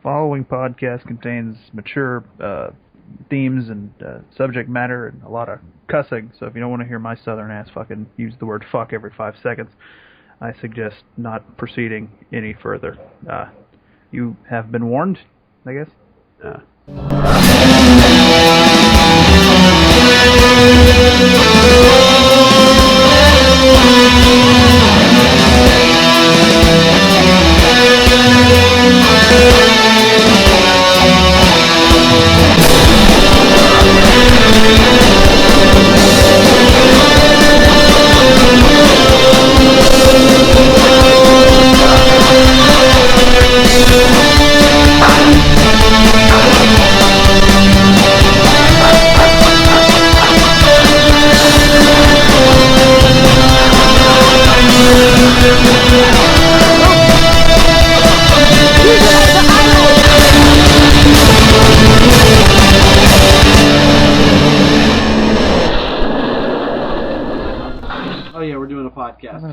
following podcast contains mature themes and subject matter and a lot of cussing, so if you don't want to hear my southern ass fucking use the word fuck every 5 seconds, I suggest not proceeding any further. You have been warned, I guess.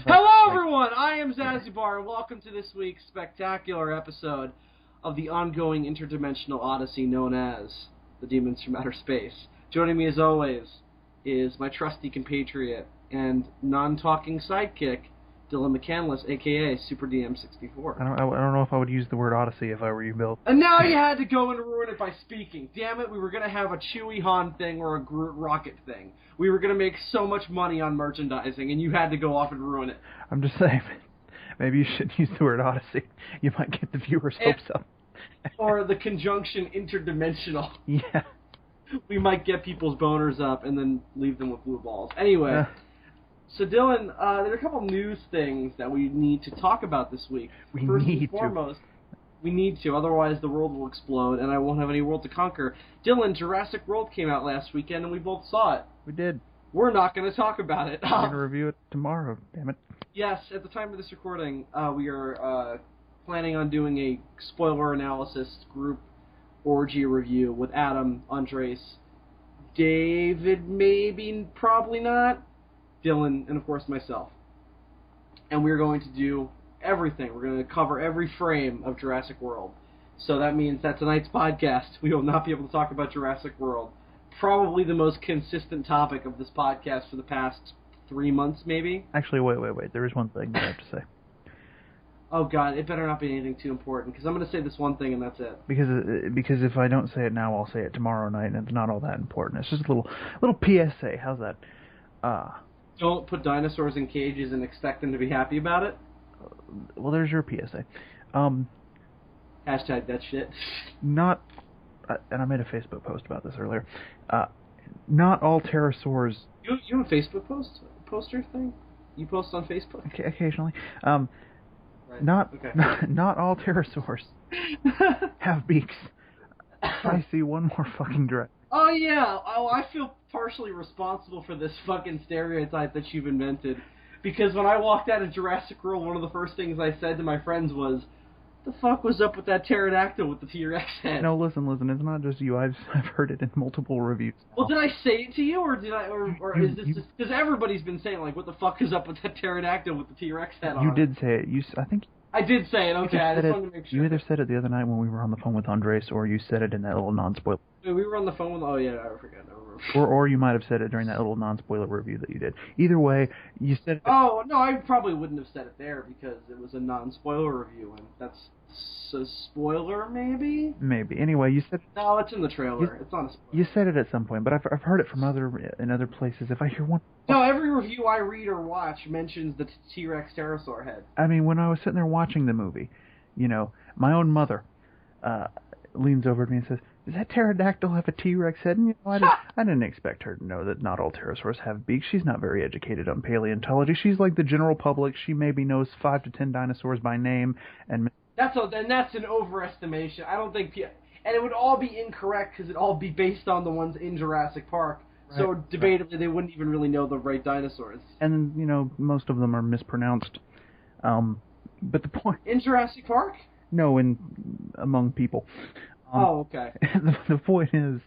Hello everyone, I am Zazubaar, and welcome to this week's spectacular episode of the ongoing interdimensional odyssey known as the Demons from Outer Space. Joining me as always is my trusty compatriot and non-talking sidekick, Dillion McCandless, aka Super DM64. I don't know if I would use the word Odyssey if I were you, Bill. And now you had to go and ruin it by speaking. Damn it, we were going to have a Chewie Han thing or a Groot Rocket thing. We were going to make so much money on merchandising, and you had to go off and ruin it. I'm just saying, maybe you shouldn't use the word Odyssey. You might get the viewers' hopes up. Or the conjunction interdimensional. Yeah. We might get people's boners up and then leave them with blue balls. Anyway, so Dylan, there are a couple news things that we need to talk about this week. First and foremost, we need to, otherwise the world will explode and I won't have any world to conquer. Dylan, Jurassic World came out last weekend and we both saw it. We did. We're not going to talk about it. We're going to review it tomorrow, damn it. Yes, at the time of this recording, we are planning on doing a spoiler analysis group orgy review with Adam, Andres, David, maybe, probably not, Dylan, and of course myself. And we're going to do everything. We're going to cover every frame of Jurassic World. So that means that tonight's podcast, we will not be able to talk about Jurassic World. Probably the most consistent topic of this podcast for the past 3 months, maybe. Actually, wait. There is one thing that I have to say. Oh, God, it better not be anything too important, because I'm going to say this one thing and that's it. Because if I don't say it now, I'll say it tomorrow night, and it's not all that important. It's just a little PSA. How's that? Don't put dinosaurs in cages and expect them to be happy about it. Well, there's your PSA. Hashtag that shit. Not, and I made a Facebook post about this earlier. Not all pterosaurs. You have a Facebook poster thing? You post on Facebook? Occasionally. Right. Not all pterosaurs have beaks. I see one more fucking direct. Oh yeah. Oh, I feel partially responsible for this fucking stereotype that you've invented. Because when I walked out of Jurassic World, one of the first things I said to my friends was, "The fuck was up with that pterodactyl with the T-Rex head?" No, listen. It's not just you. I've heard it in multiple reviews. Well, did I say it to you, or is this just because everybody's been saying like, "What the fuck is up with that pterodactyl with the T-Rex head on?" You did say it. I think I did say it. Okay, I just wanted to make sure. You either said it the other night when we were on the phone with Andres, or you said it in that little non-spoiler. We were on the phone with. Oh yeah, I forgot. Or you might have said it during that little non-spoiler review that you did. Either way, you said it. Oh, no, I probably wouldn't have said it there because it was a non-spoiler review, and that's a spoiler, maybe? Maybe. Anyway, you said... No, it's in the trailer. It's not a spoiler. You said it at some point, but I've heard it from in other places. If I hear one... No, every review I read or watch mentions the T-Rex pterosaur head. I mean, when I was sitting there watching the movie, my own mother leans over to me and says, "Does that pterodactyl have a T-Rex head?" And I didn't expect her to know that not all pterosaurs have beaks. She's not very educated on paleontology. She's like the general public. She maybe knows 5 to 10 dinosaurs by name. And that's an overestimation. I don't think... And it would all be incorrect because it'd all be based on the ones in Jurassic Park. Right. So debatably, they wouldn't even really know the right dinosaurs. And, most of them are mispronounced. But the point... In Jurassic Park? No, among people. Okay. The point is,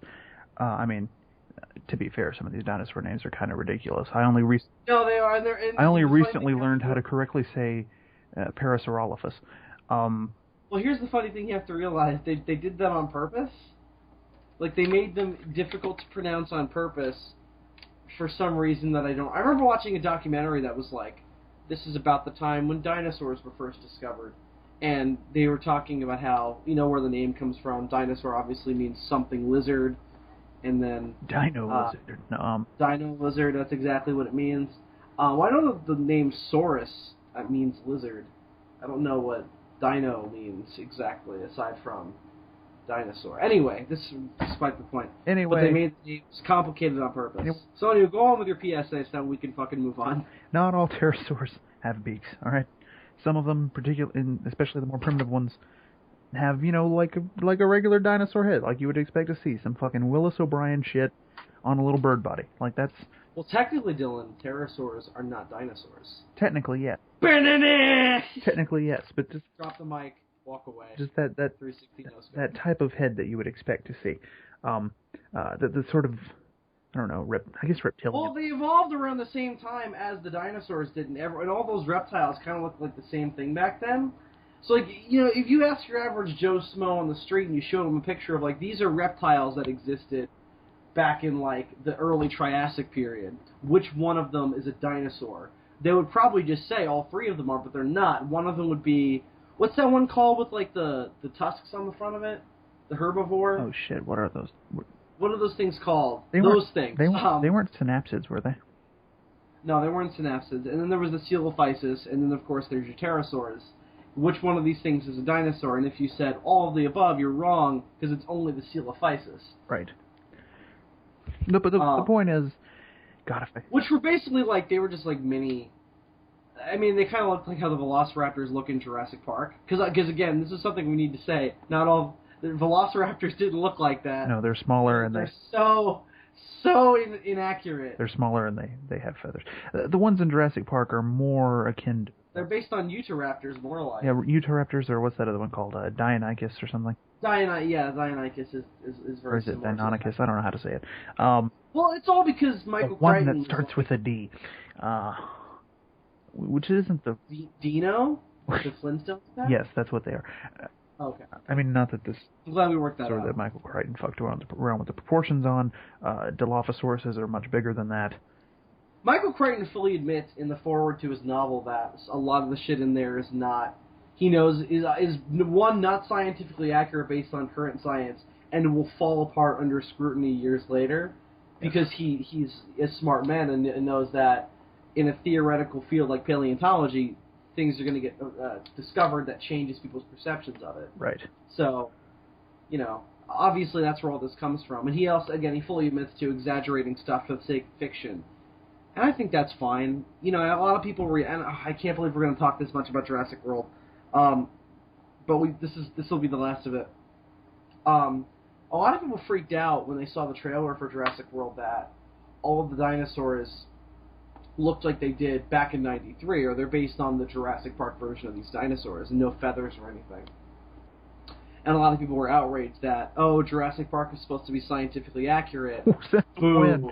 to be fair, some of these dinosaur names are kind of ridiculous. I only recently learned how to correctly say Parasaurolophus. Well, here's the funny thing you have to realize. They did that on purpose. Like, they made them difficult to pronounce on purpose for some reason that I don't... I remember watching a documentary that was like, this is about the time when dinosaurs were first discovered. And they were talking about how, you know, where the name comes from. Dinosaur obviously means something lizard. And then... Dino lizard. No, Dino lizard, that's exactly what it means. Well, I know the name Saurus means lizard. I don't know what dino means exactly, aside from dinosaur. Anyway, this is despite the point. Anyway. But they made it complicated on purpose. So anyway, go on with your PSA so we can fucking move on. Not all pterosaurs have beaks, alright? Some of them, especially the more primitive ones, have, you know, like a regular dinosaur head, like you would expect to see. Some fucking Willis O'Brien shit on a little bird body. Like, that's... Well, technically, Dylan, pterosaurs are not dinosaurs. Technically, yes. Technically, yes, but just... Drop the mic, walk away. Just that 360 that type of head that you would expect to see. The sort of... I don't know, I guess reptilian. Well, they evolved around the same time as the dinosaurs did, and all those reptiles kind of looked like the same thing back then. So, like, you know, if you ask your average Joe Smo on the street and you show them a picture of, like, these are reptiles that existed back in, like, the early Triassic period, which one of them is a dinosaur? They would probably just say all three of them are, but they're not. One of them would be, what's that one called with, like, the tusks on the front of it? The herbivore? Oh, shit, what are those? What are those things called? Those things. They weren't synapsids, were they? No, they weren't synapsids. And then there was the coelophysis, and then, of course, there's your pterosaurs. Which one of these things is a dinosaur? And if you said all of the above, you're wrong, because it's only the coelophysis. Right. No, but the point is, God, which were basically like, they were just like mini... I mean, they kind of looked like how the velociraptors look in Jurassic Park. Because again, this is something we need to say. Not all... The velociraptors didn't look like that. No, they're smaller and they're inaccurate. They're smaller and they have feathers. The ones in Jurassic Park are more akin to... They're based on Utahraptors, more like. Yeah, Utahraptors, or what's that other one called? Deinonychus or something? Deinonychus is very Or is it Deinonychus? I don't know how to say it. Well, it's all because Michael Crichton... One that starts with a D. Which isn't the... Dino? The Flintstones guy? Yes, that's what they are. Okay. I mean, not that this... I'm glad we worked that out. That Michael Crichton fucked around with the proportions on. Dilophosaurus are much bigger than that. Michael Crichton fully admits in the foreword to his novel that a lot of the shit in there is not... He knows is one, not scientifically accurate based on current science, and will fall apart under scrutiny years later, because he's a smart man and knows that in a theoretical field like paleontology, things are going to get discovered that changes people's perceptions of it. Right. So, you know, obviously that's where all this comes from. And he also, again, he fully admits to exaggerating stuff for the sake of fiction. And I think that's fine. You know, a lot of people, and I can't believe we're going to talk this much about Jurassic World. But this will be the last of it. A lot of people freaked out when they saw the trailer for Jurassic World that all of the dinosaurs looked like they did back in '93, or they're based on the Jurassic Park version of these dinosaurs, and no feathers or anything. And a lot of people were outraged that, oh, Jurassic Park is supposed to be scientifically accurate. Boo.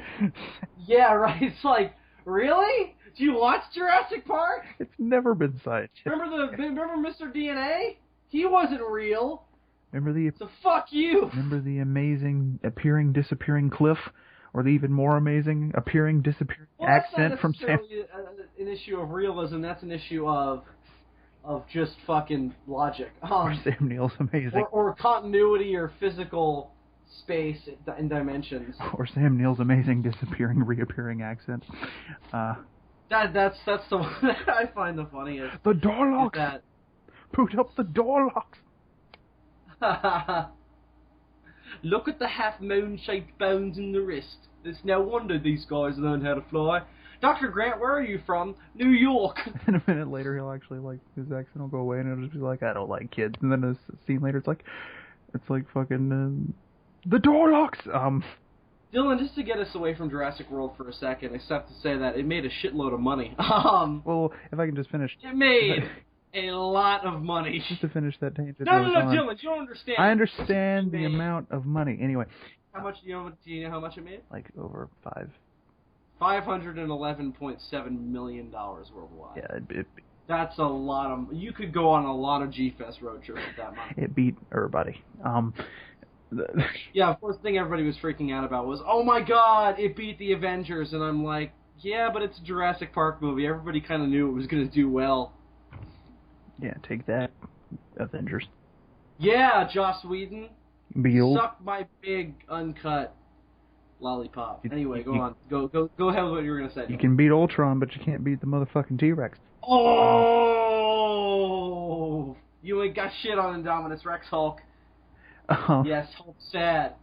Yeah, right. It's like, really? Do you watch Jurassic Park? It's never been scientific. Remember Mr. DNA? He wasn't real. So fuck you. Remember the amazing appearing, disappearing cliff? Or the even more amazing appearing, disappearing accent from Sam... That's not necessarily an issue of realism. That's an issue of just fucking logic. Or Sam Neill's amazing... Or continuity or physical space and dimensions. Or Sam Neill's amazing disappearing, reappearing accent. That's the one that I find the funniest. The door locks! Put up the door locks! Look at the half-moon-shaped bones in the wrist. It's no wonder these guys learn how to fly. Dr. Grant, where are you from? New York. And a minute later, he'll actually, like, his accent will go away, and it'll just be like, I don't like kids. And then a scene later, it's like fucking, the door locks! Dylan, just to get us away from Jurassic World for a second, I just have to say that it made a shitload of money. Well, if I can just finish... It made... a lot of money. Just to finish that tangent. No, Dylan, you don't understand. I understand the amount of money. Anyway. How much, do you know how much it made? Like over $511.7 $511.7 million worldwide. Yeah, That's a lot of... You could go on a lot of G-Fest road trips with that money. It beat everybody. Yeah, of course, the thing everybody was freaking out about was, oh my god, it beat the Avengers, and I'm like, yeah, but it's a Jurassic Park movie. Everybody kind of knew it was going to do well. Yeah, take that, Avengers. Yeah, Joss Whedon. Bill. Suck my big uncut lollipop. Anyway, go on. Go ahead with what you were going to say. You can beat Ultron, but you can't beat the motherfucking T-Rex. Oh! You ain't got shit on Indominus Rex, Hulk. Yes, Hulk's sad.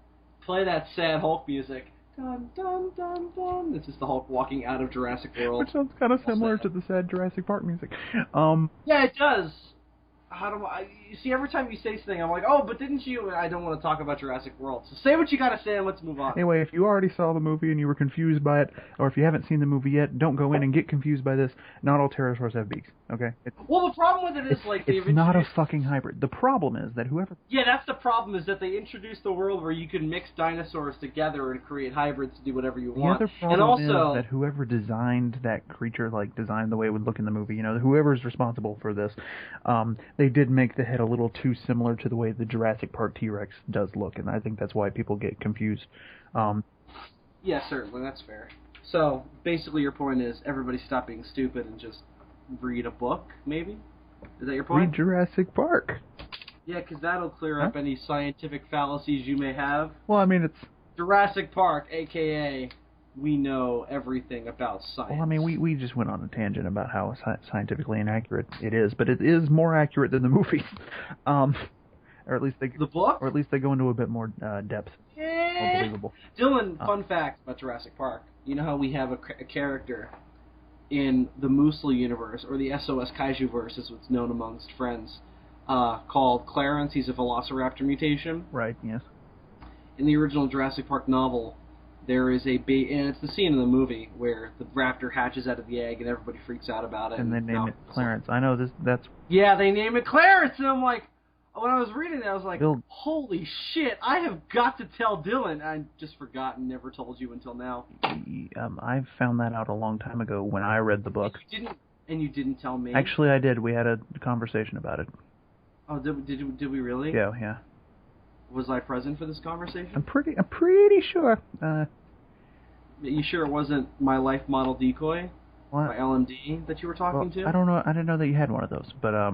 Play that sad Hulk music. Dun, dun, dun, dun. This is the Hulk walking out of Jurassic World. Which sounds kind of similar to the sad Jurassic Park music. Yeah, it does. You see, every time you say something, I'm like, oh, but didn't you? I don't want to talk about Jurassic World. So say what you got to say and let's move on. Anyway, if you already saw the movie and you were confused by it, or if you haven't seen the movie yet, don't go in and get confused by this. Not all pterosaurs have beaks, okay? Well, the problem with it is, like... It's not a fucking hybrid. The problem is that whoever... Yeah, that's the problem, is that they introduced the world where you can mix dinosaurs together and create hybrids to do whatever you want. The other problem is that whoever designed that creature, like, designed the way it would look in the movie, you know, whoever's responsible for this, they did make the head a little too similar to the way the Jurassic Park T-Rex does look, and I think that's why people get confused. Yeah, certainly, that's fair. So, basically your point is, everybody stop being stupid and just read a book, maybe? Is that your point? Read Jurassic Park. Yeah, because that'll clear up any scientific fallacies you may have. Well, I mean, it's... Jurassic Park, a.k.a. we know everything about science. Well, I mean, we just went on a tangent about how scientifically inaccurate it is, but it is more accurate than the movies. Or at least the book? Or at least they go into a bit more depth. More believable. Dylan, fun fact about Jurassic Park. You know how we have a character in the Moosely universe, or the SOS Kaiju-verse, as it's known amongst friends, called Clarence. He's a velociraptor mutation. Right, yes. In the original Jurassic Park novel, there is and it's the scene in the movie where the raptor hatches out of the egg and everybody freaks out about it. And they name it Clarence. I know that's... Yeah, they name it Clarence, and I'm like... When I was reading that, I was like, holy shit, I have got to tell Dylan. I just forgot and never told you until now. I found that out a long time ago when I read the book. And you didn't tell me? Actually, I did. We had a conversation about it. Oh, did we really? Yeah. Was I present for this conversation? I'm pretty sure. You sure it wasn't My Life Model Decoy? What? By LMD that you were talking to? I don't know. I didn't know that you had one of those, but I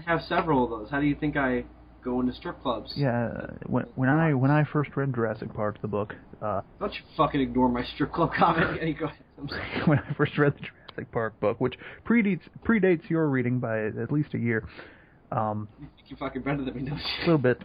have several of those. How do you think I go into strip clubs? Yeah, when I first read Jurassic Park, the book... Don't you fucking ignore my strip club comment. Go ahead. When I first read the Jurassic Park book, which predates your reading by at least a year... you think you're fucking better than me, don't you? A little bit.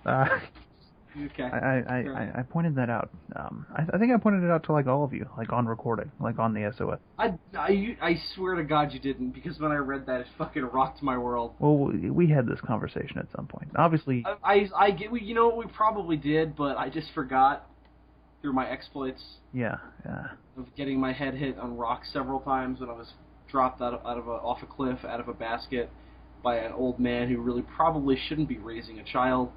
Okay. I pointed that out. I think I pointed it out to like all of you, like on recording, like on the SOS. I swear to God you didn't, because when I read that, it fucking rocked my world. Well, we had this conversation at some point. Obviously, I get, you know, we probably did, but I just forgot through my exploits. Yeah. Of getting my head hit on rocks several times when I was dropped off a cliff, out of a basket, by an old man who really probably shouldn't be raising a child.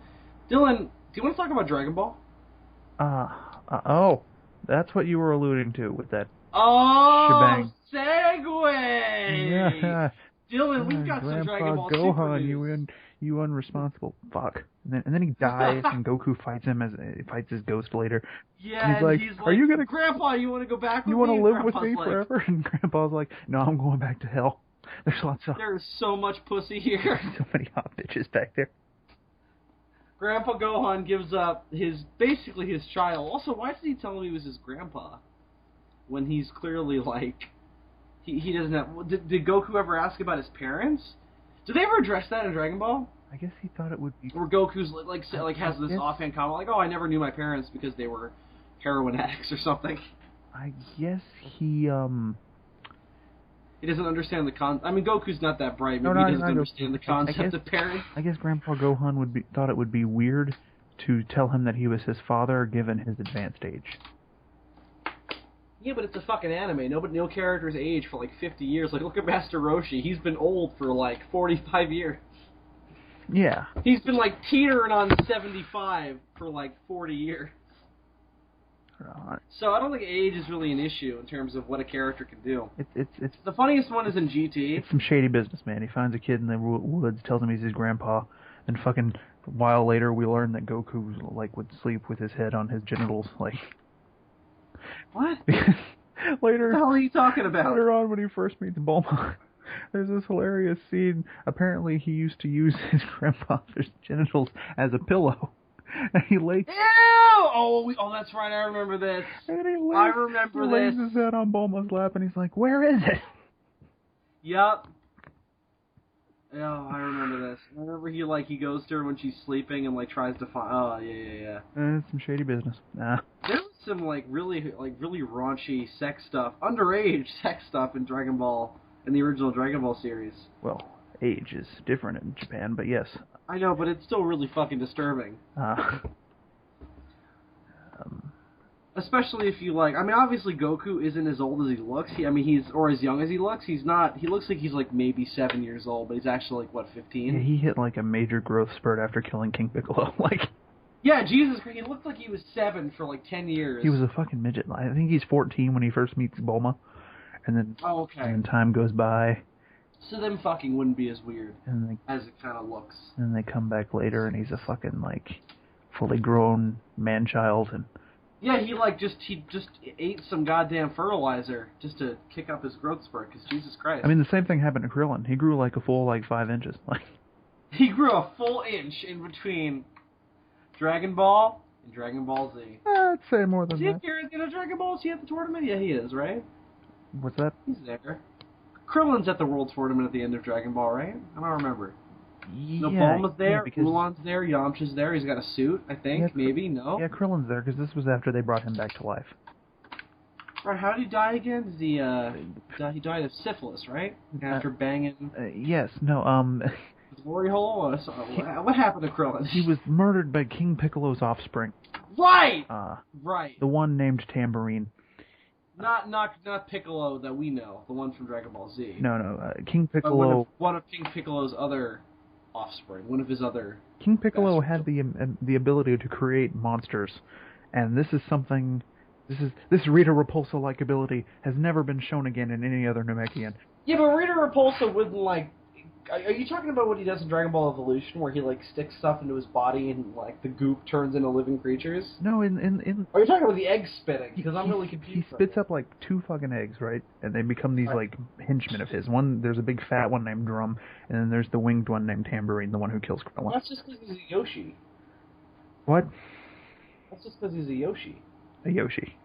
Dylan, do you want to talk about Dragon Ball? Oh, that's what you were alluding to with that shebang. Segue! Yeah. Dylan, we've got some Dragon Ball Super Gohan, you unresponsible fuck. And then he dies, and Goku fights his ghost later. Yeah, and he's like, are you gonna... Grandpa, you want to go back with me? You want to live with me forever? And Grandpa's like, no, I'm going back to hell. There's so much pussy here. So many hot bitches back there. Grandpa Gohan gives up basically his child. Also, why did he tell him he was his grandpa? When he's clearly like... He doesn't have... Did Goku ever ask about his parents? Did they ever address that in Dragon Ball? I guess he thought it would be... Where Goku's has this offhand comment like, oh, I never knew my parents because they were heroin addicts or something. I guess he doesn't understand the concept. I mean, Goku's not that bright. Maybe he doesn't understand the concept of parents. I guess Grandpa Gohan thought it would be weird to tell him that he was his father, given his advanced age. Yeah, but it's a fucking anime. No characters age for like 50 years. Like, look at Master Roshi. He's been old for like 45 years. Yeah. He's been like teetering on 75 for like 40 years. So I don't think age is really an issue in terms of what a character can do. It's the funniest one is in GT. It's some shady business, man. He finds a kid in the woods, tells him he's his grandpa, and fucking a while later we learn that Goku like would sleep with his head on his genitals, like. What? Later. What the hell are you talking about? Later on, when he first meets Bulma, there's this hilarious scene. Apparently, he used to use his grandfather's genitals as a pillow. And he lays... Ew! Oh, that's right, I remember this. I remember lays his head on Bulma's lap, and he's like, "Where is it?" Yup. Oh, I remember this. I remember he goes to her when she's sleeping and, like, tries to find... Oh, yeah. It's some shady business. Nah. There was some, really raunchy sex stuff, underage sex stuff in Dragon Ball, in the original Dragon Ball series. Well, age is different in Japan, but yes. I know, but it's still really fucking disturbing. Especially if you obviously Goku isn't as old as he looks. Or as young as he looks. He's not. He looks like he's maybe 7 years old, but he's actually 15? Yeah, he hit a major growth spurt after killing King Piccolo. Yeah, Jesus Christ, he looked like he was 7 for 10 years. He was a fucking midget. I think he's 14 when he first meets Bulma, and then okay. And time goes by. So them fucking wouldn't be as weird as it kind of looks. And they come back later, and he's a fucking fully grown man-child, and. Yeah, he just ate some goddamn fertilizer just to kick up his growth spurt, because Jesus Christ. I mean, the same thing happened to Krillin. He grew a full 5 inches. He grew a full inch in between Dragon Ball and Dragon Ball Z. I'd say more than that. Is he in Dragon Ball? Is he at the tournament? Yeah, he is, right? What's that? He's there. Krillin's at the World Tournament at the end of Dragon Ball, right? I don't remember. Yeah, no, Bulma's there, because Ulan's there, Yamcha's there, he's got a suit, I think, yeah, maybe, no? Yeah, Krillin's there, because this was after they brought him back to life. Right, how did he die again? He died of syphilis, right? After banging... Yes, no, Glory hole? What happened to Krillin? He was murdered by King Piccolo's offspring. Right! Right. The one named Tambourine. Not Piccolo that we know, the one from Dragon Ball Z. No, King Piccolo... One of King Piccolo's other offspring, one of his other... King Piccolo had the ability to create monsters, and this is something... This Rita Repulsa-like ability has never been shown again in any other Namekian. Yeah, but Rita Repulsa wouldn't, Are you talking about what he does in Dragon Ball Evolution, where he, sticks stuff into his body and, the goop turns into living creatures? No, in... Are you talking about the egg spitting? Because I'm really confused. He spits up, 2 fucking eggs, right? And they become these, henchmen of his. There's a big fat one named Drum, and then there's the winged one named Tambourine, the one who kills Krillin. That's just because he's a Yoshi. What? That's just because he's a Yoshi. A Yoshi.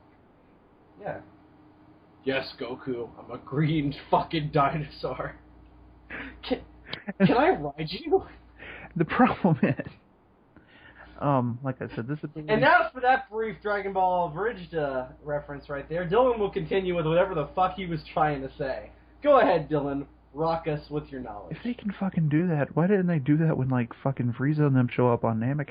Yeah. Yes, Goku, I'm a green fucking dinosaur. Can I ride you? The problem is, like I said, this is... And now for that brief Dragon Ball Abridged reference right there. Dylan will continue with whatever the fuck he was trying to say. Go ahead, Dylan. Rock us with your knowledge. If they can fucking do that, why didn't they do that when, fucking Frieza and them show up on Namek?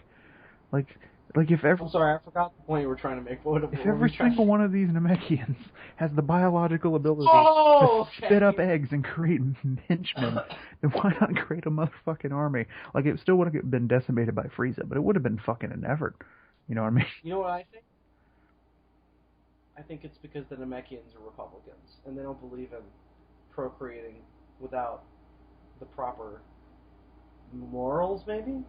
If every... I'm sorry, I forgot the point you were trying to make. If every single one of these Namekians has the biological ability to spit up eggs and create henchmen, then why not create a motherfucking army? It still would have been decimated by Frieza, but it would have been fucking an effort. You know what I mean? You know what I think? I think it's because the Namekians are Republicans, and they don't believe in procreating without the proper morals, maybe?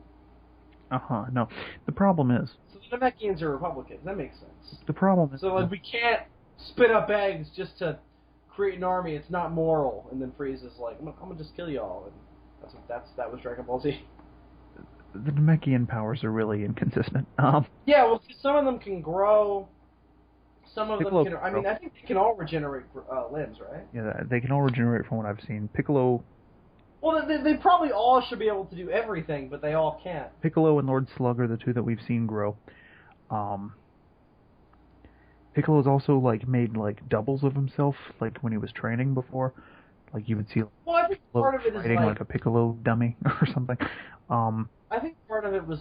No. The problem is... So the Namekians are Republicans. That makes sense. The problem is... So, we can't spit up eggs just to create an army. It's not moral. And then Frieza's like, I'm going to just kill y'all. And that was Dragon Ball Z. The Namekian powers are really inconsistent. Yeah, well, some of them can grow. Some of Piccolo them can... I think they can all regenerate limbs, right? Yeah, they can all regenerate from what I've seen. Piccolo... Well, they probably all should be able to do everything, but they all can't. Piccolo and Lord Slug are the two that we've seen grow. Piccolo's also, made, doubles of himself, when he was training before. You would see, well, I think part of it is, fighting, a Piccolo dummy or something. I think part of it was,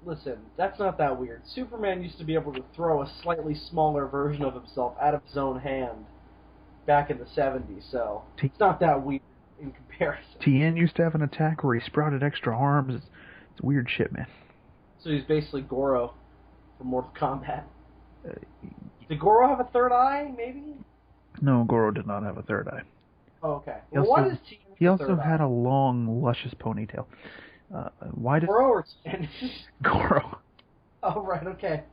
listen, that's not that weird. Superman used to be able to throw a slightly smaller version of himself out of his own hand back in the 70s, so it's not that weird. In comparison. Tien used to have an attack where he sprouted extra arms. It's weird shit, man. So he's basically Goro from Mortal Kombat. Did Goro have a third eye, maybe? No, Goro did not have a third eye. Oh, okay. Well, what is Tien? He also had a long, luscious ponytail. Why does Goro or Tien? Goro? Oh, right, okay.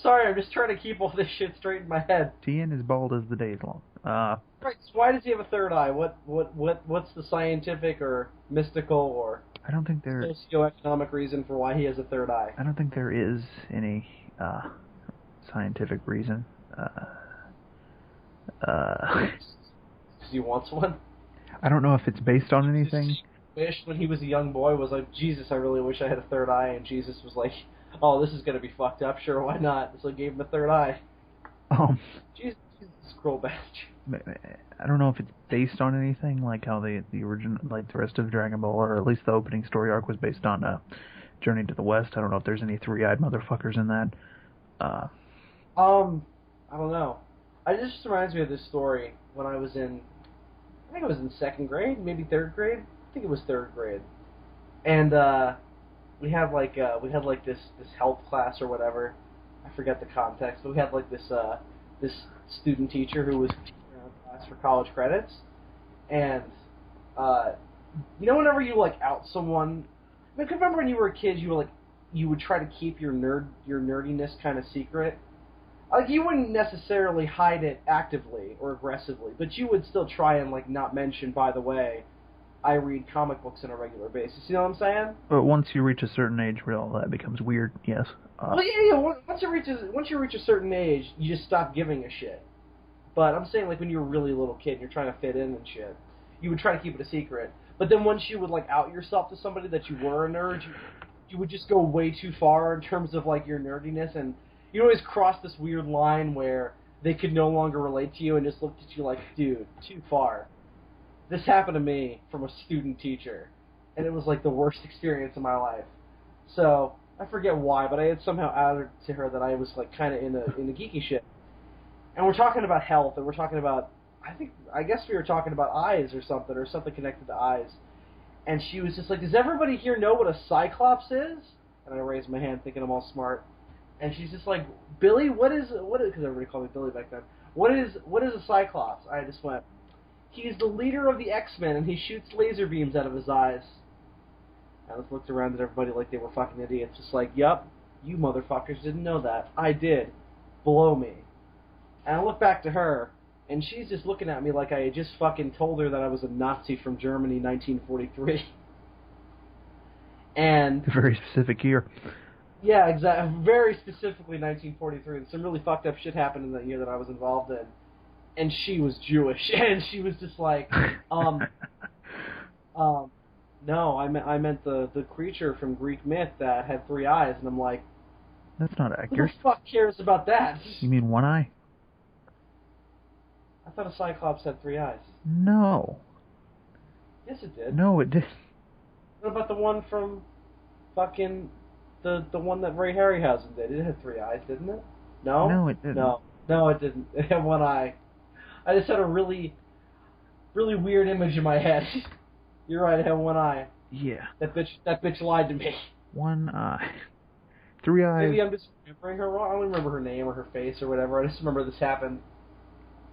Sorry, I'm just trying to keep all this shit straight in my head. Tien is bald as the day is long. Right, so why does he have a third eye? What's the scientific or mystical or I don't think there socioeconomic reason for why he has a third eye? I don't think there is any scientific reason. Because he wants one? I don't know if it's based on anything. Wish when he was a young boy was like, Jesus, I really wish I had a third eye, and Jesus was like, oh, this is going to be fucked up, sure, why not? So he gave him a third eye. Jesus, scroll back. I don't know if it's based on anything, like how the original, like the rest of Dragon Ball, or at least the opening story arc was based on Journey to the West. I don't know if there's any three-eyed motherfuckers in that. I don't know. It just reminds me of this story when I was in, I think it was in second grade, maybe third grade. I think it was third grade, and we had this health class or whatever. I forget the context, but we had like this student teacher who was teaching our class for college credits, and whenever you like out someone, I mean, 'cause remember when you were a kid, you would try to keep your nerdiness kind of secret. Like, you wouldn't necessarily hide it actively or aggressively, but you would still try and like not mention, by the way, I read comic books on a regular basis. You know what I'm saying? But once you reach a certain age, well, that becomes weird. Yes. Well, yeah. Once you reach a certain age, you just stop giving a shit. But I'm saying, like, when you were a really little kid and you're trying to fit in and shit, you would try to keep it a secret. But then once you would like out yourself to somebody that you were a nerd, you would just go way too far in terms of like your nerdiness, and you always cross this weird line where they could no longer relate to you and just looked at you like, dude, too far. This happened to me from a student teacher, and it was like the worst experience of my life. So I forget why, but I had somehow outed to her that I was like kind of in the geeky shit. And we're talking about health, and we're talking about, I guess we were talking about eyes or something connected to eyes. And she was just like, does everybody here know what a cyclops is? And I raised my hand thinking I'm all smart. And she's just like, Billy, what is, because everybody called me Billy back then. What is a cyclops? I just went, he's the leader of the X-Men, and he shoots laser beams out of his eyes. I just looked around at everybody like they were fucking idiots. Just like, yup, you motherfuckers didn't know that. I did. Blow me. And I look back to her, and she's just looking at me like I had just fucking told her that I was a Nazi from Germany, 1943. And... a very specific year. Yeah, exactly. Very specifically 1943. And some really fucked up shit happened in that year that I was involved in. And she was Jewish, and she was just like, no, I meant the creature from Greek myth that had 3 eyes, and I'm like, that's not accurate. Who the fuck cares about that? You mean 1 eye? I thought a cyclops had 3 eyes. No. Yes, it did. No, it did. What about the one from fucking the one that Ray Harryhausen did? It had 3 eyes, didn't it? No. No, it didn't. No, it didn't. It had 1 eye. I just had a really, really weird image in my head. You're right, it had 1 eye. Yeah. That bitch lied to me. 1 eye. 3 eyes. Maybe I'm just remembering her wrong. I don't remember her name or her face or whatever. I just remember this happened.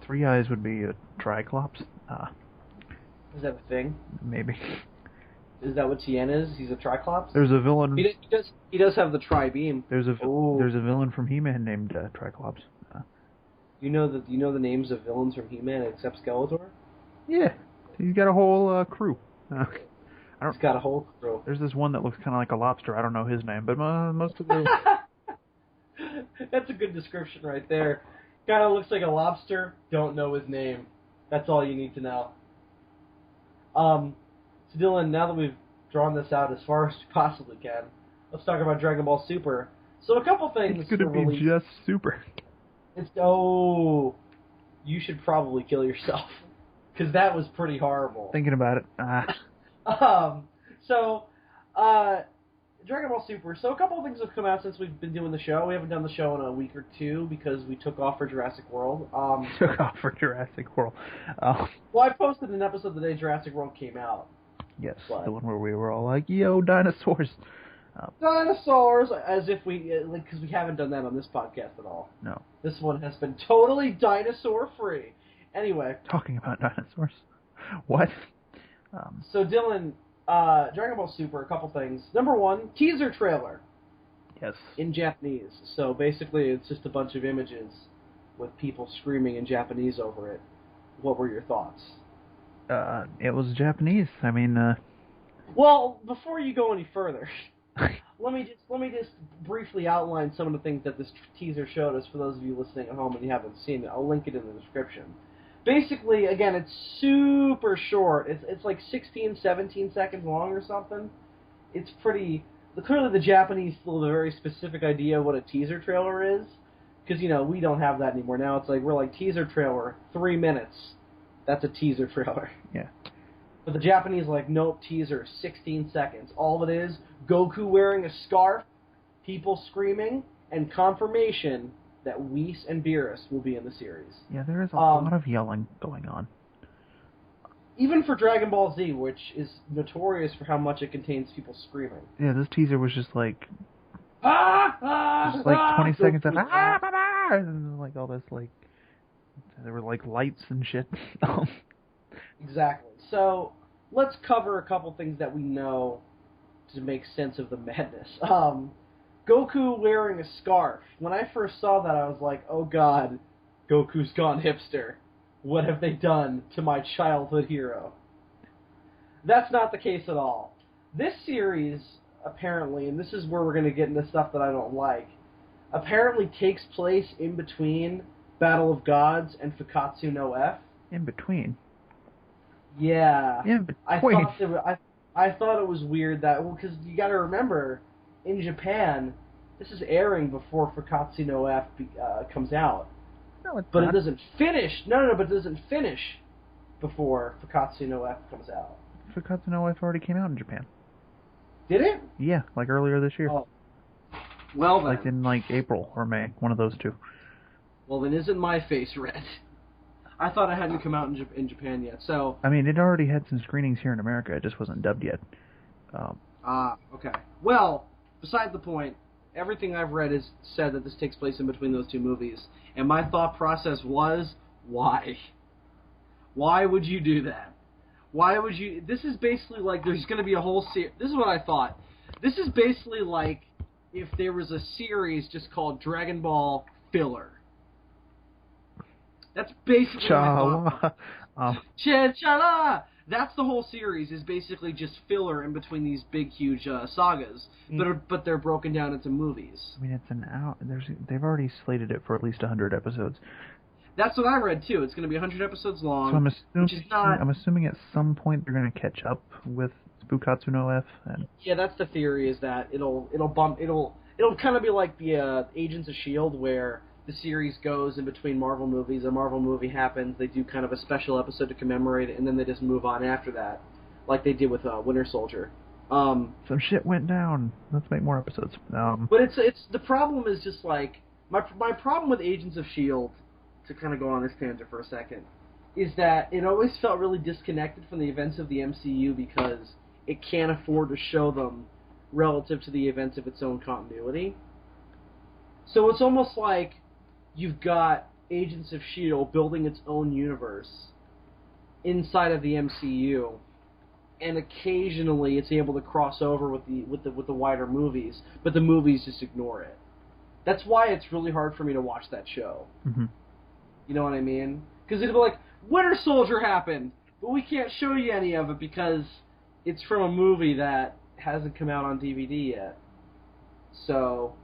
3 eyes would be a triclops. Is that a thing? Maybe. Is that what Tien is? He's a triclops? There's a villain. He does have the tri-beam. There's a villain from He-Man named Triclops. You know the names of villains from He-Man except Skeletor? Yeah, he's got a whole crew. He's got a whole crew. There's this one that looks kind of like a lobster. I don't know his name, but most of the... That's a good description right there. Kind of looks like a lobster. Don't know his name. That's all you need to know. So Dylan, now that we've drawn this out as far as we possibly can, let's talk about Dragon Ball Super. So a couple things. It's going to be just Super. You should probably kill yourself, because that was pretty horrible. Thinking about it. Dragon Ball Super. So a couple of things have come out since we've been doing the show. We haven't done the show in a week or two because we took off for Jurassic World. Took off for Jurassic World. Well, I posted an episode the day Jurassic World came out. Yes, but the one where we were all like, yo, dinosaurs. Dinosaurs, as if because we haven't done that on this podcast at all. No. This one has been totally dinosaur-free. Anyway. Talking about dinosaurs. What? So, Dylan, Dragon Ball Super, a couple things. Number one, teaser trailer. Yes. In Japanese. So, basically, it's just a bunch of images with people screaming in Japanese over it. What were your thoughts? It was Japanese. I mean, Well, before you go any further, let me just briefly outline some of the things that this teaser showed us for those of you listening at home and you haven't seen it. I'll link it in the description. Basically, again, it's super short. It's like 16, 17 seconds long or something. It's pretty... Clearly, the Japanese still have a very specific idea of what a teaser trailer is. Because, we don't have that anymore. Now it's like, we're like, teaser trailer, 3 minutes. That's a teaser trailer. Yeah. But the Japanese are like, nope, teaser, 16 seconds. All it is, Goku wearing a scarf, people screaming, and confirmation that Whis and Beerus will be in the series. Yeah, there is a lot of yelling going on. Even for Dragon Ball Z, which is notorious for how much it contains people screaming. Yeah, this teaser was just like... Just like 20 seconds of... And like all this, like... There were like lights and shit. Exactly. So, let's cover a couple things that we know to make sense of the madness. Goku wearing a scarf. When I first saw that, I was like, oh god, Goku's gone hipster. What have they done to my childhood hero? That's not the case at all. This series, apparently, and this is where we're going to get into stuff that I don't like, apparently takes place in between Battle of Gods and Fukkatsu no F. In between? Yeah. In between? I thought it was weird that... Well, because you got to remember, in Japan, this is airing before Fukkatsu no F comes out. No, it's but not. It doesn't finish. No, but it doesn't finish before Fukkatsu no F comes out. Fukkatsu no F already came out in Japan. Did it? Yeah, like earlier this year. Oh. Well then. Like in like April or May, one of those two. Well then, isn't my face red? I thought it hadn't come out in Japan yet. So. I mean, it already had some screenings here in America. It just wasn't dubbed yet. Okay. Well, beside the point. Everything I've read has said that this takes place in between those two movies. And my thought process was, why? Why would you do that? Why would you... This is basically like there's going to be a whole series... This is what I thought. This is basically like if there was a series just called Dragon Ball Filler. That's basically what I thought. Cha-cha-la! That's the whole series, is basically just filler in between these big, huge sagas, but they're broken down into movies. I mean, it's an hour. They've already slated it for at least 100 episodes. That's what I read, too. It's going to be 100 episodes long, so which is not... I'm assuming at some point they're going to catch up with Fukkatsu no F. And... Yeah, that's the theory, is that it'll kind of be like the Agents of S.H.I.E.L.D., where... the series goes in between Marvel movies. A Marvel movie happens, they do kind of a special episode to commemorate it, and then they just move on after that, like they did with Winter Soldier. Some shit went down. Let's make more episodes. But it's the problem is just like my problem with Agents of S.H.I.E.L.D., to kind of go on this tangent for a second, is that it always felt really disconnected from the events of the MCU because it can't afford to show them relative to the events of its own continuity. So it's almost like you've got Agents of S.H.I.E.L.D. building its own universe inside of the MCU, and occasionally it's able to cross over with the wider movies, but the movies just ignore it. That's why it's really hard for me to watch that show. Mm-hmm. You know what I mean? Because it'll be like, Winter Soldier happened, but we can't show you any of it because it's from a movie that hasn't come out on DVD yet. So,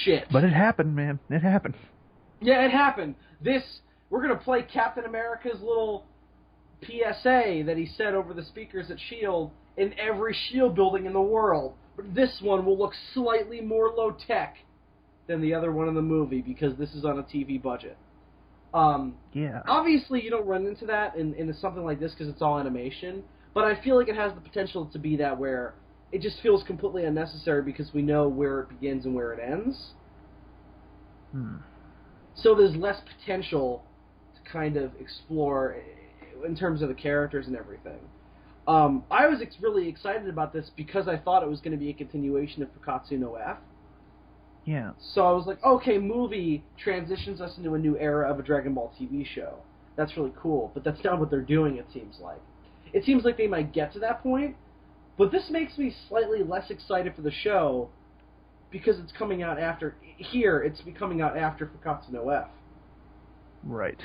shit. But it happened, man. It happened. Yeah, it happened. We're going to play Captain America's little PSA that he said over the speakers at S.H.I.E.L.D. in every S.H.I.E.L.D. building in the world. But this one will look slightly more low-tech than the other one in the movie because this is on a TV budget. Yeah. Obviously, you don't run into that in something like this because it's all animation, but I feel like it has the potential to be that where it just feels completely unnecessary because we know where it begins and where it ends. So there's less potential to kind of explore in terms of the characters and everything. I was really excited about this because I thought it was going to be a continuation of Fukkatsu no F. Yeah. So I was like, okay, movie transitions us into a new era of a Dragon Ball TV show. That's really cool, but that's not what they're doing, it seems like. It seems like they might get to that point, but this makes me slightly less excited for the show because it's coming out after... Here, it's coming out after Fukkatsu no F. Right.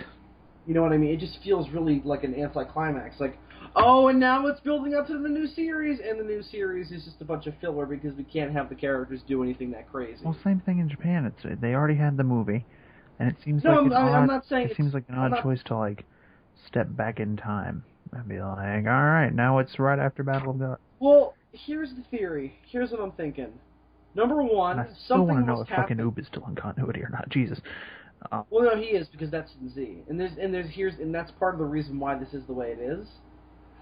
You know what I mean? It just feels really like an anticlimax. Like, oh, and now it's building up to the new series, and the new series is just a bunch of filler because we can't have the characters do anything that crazy. Well, same thing in Japan. They already had the movie, and it seems No, like I'm not saying it seems like an odd choice to like step back in time and be like, all right, now it's right after Battle of God. Well, here's the theory. Here's what I'm thinking. Number one, I still want to know if fucking Oob is still in continuity or not. Jesus. Well, no, he is because that's in Z, and that's part of the reason why this is the way it is.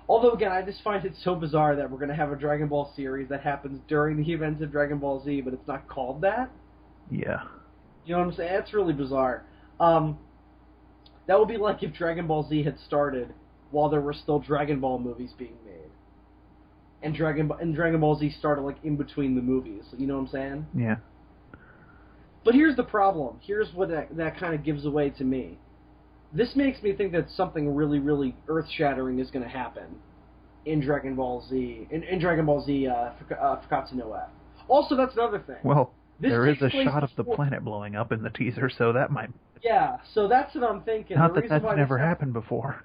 Although, again, I just find it so bizarre that we're going to have a Dragon Ball series that happens during the events of Dragon Ball Z, but it's not called that. Yeah. You know what I'm saying? It's really bizarre. That would be like if Dragon Ball Z had started while there were still Dragon Ball movies being made, and Dragon Ball Z started like in between the movies. You know what I'm saying? Yeah. But here's the problem. Here's what that kind of gives away to me. This makes me think that something really, really earth-shattering is going to happen in Dragon Ball Z, in Dragon Ball Z Fukkatsu no F. Also, that's another thing. Well, there is a shot of the planet blowing up in the teaser, so that might... Yeah, so that's what I'm thinking. Not that that's never happened before.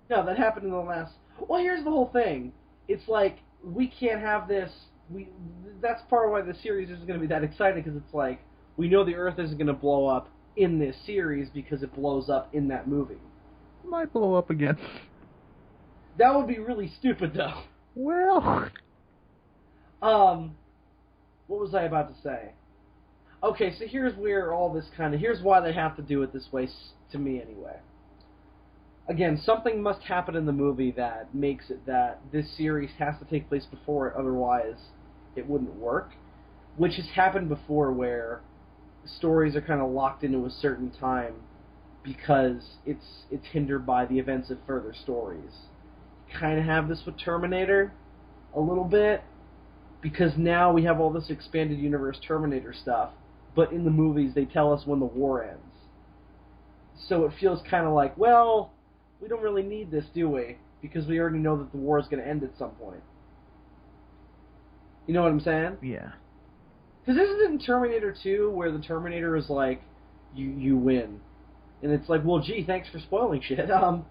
No, that happened in the last... Well, here's the whole thing. It's like, we can't have this... That's part of why the series isn't going to be that exciting, because it's like, we know the Earth isn't going to blow up in this series because it blows up in that movie. It might blow up again. That would be really stupid, though. Well... What was I about to say? Okay, so here's where all this kind of... Here's why they have to do it this way, to me anyway. Again, something must happen in the movie that makes it that this series has to take place before it, otherwise it wouldn't work. Which has happened before where stories are kind of locked into a certain time because it's hindered by the events of further stories. You kind of have this with Terminator a little bit, because now we have all this expanded universe Terminator stuff, but in the movies they tell us when the war ends. So it feels kind of like, well, we don't really need this, do we? Because we already know that the war is going to end at some point. You know what I'm saying? Yeah. Because isn't it in Terminator 2 where the Terminator is like, you win? And it's like, well, gee, thanks for spoiling shit. Wait, I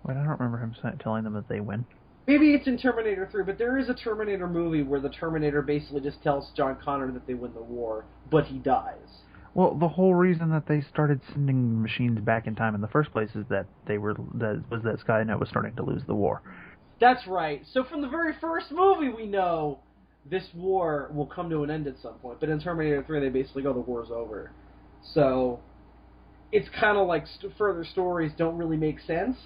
don't remember him telling them that they win. Maybe it's in Terminator 3, but there is a Terminator movie where the Terminator basically just tells John Connor that they win the war, but he dies. Well, the whole reason that they started sending machines back in time in the first place is that that Skynet was starting to lose the war. That's right. So from the very first movie we know this war will come to an end at some point. But in Terminator 3 they basically go, the war's over. So it's kind of like further stories don't really make sense.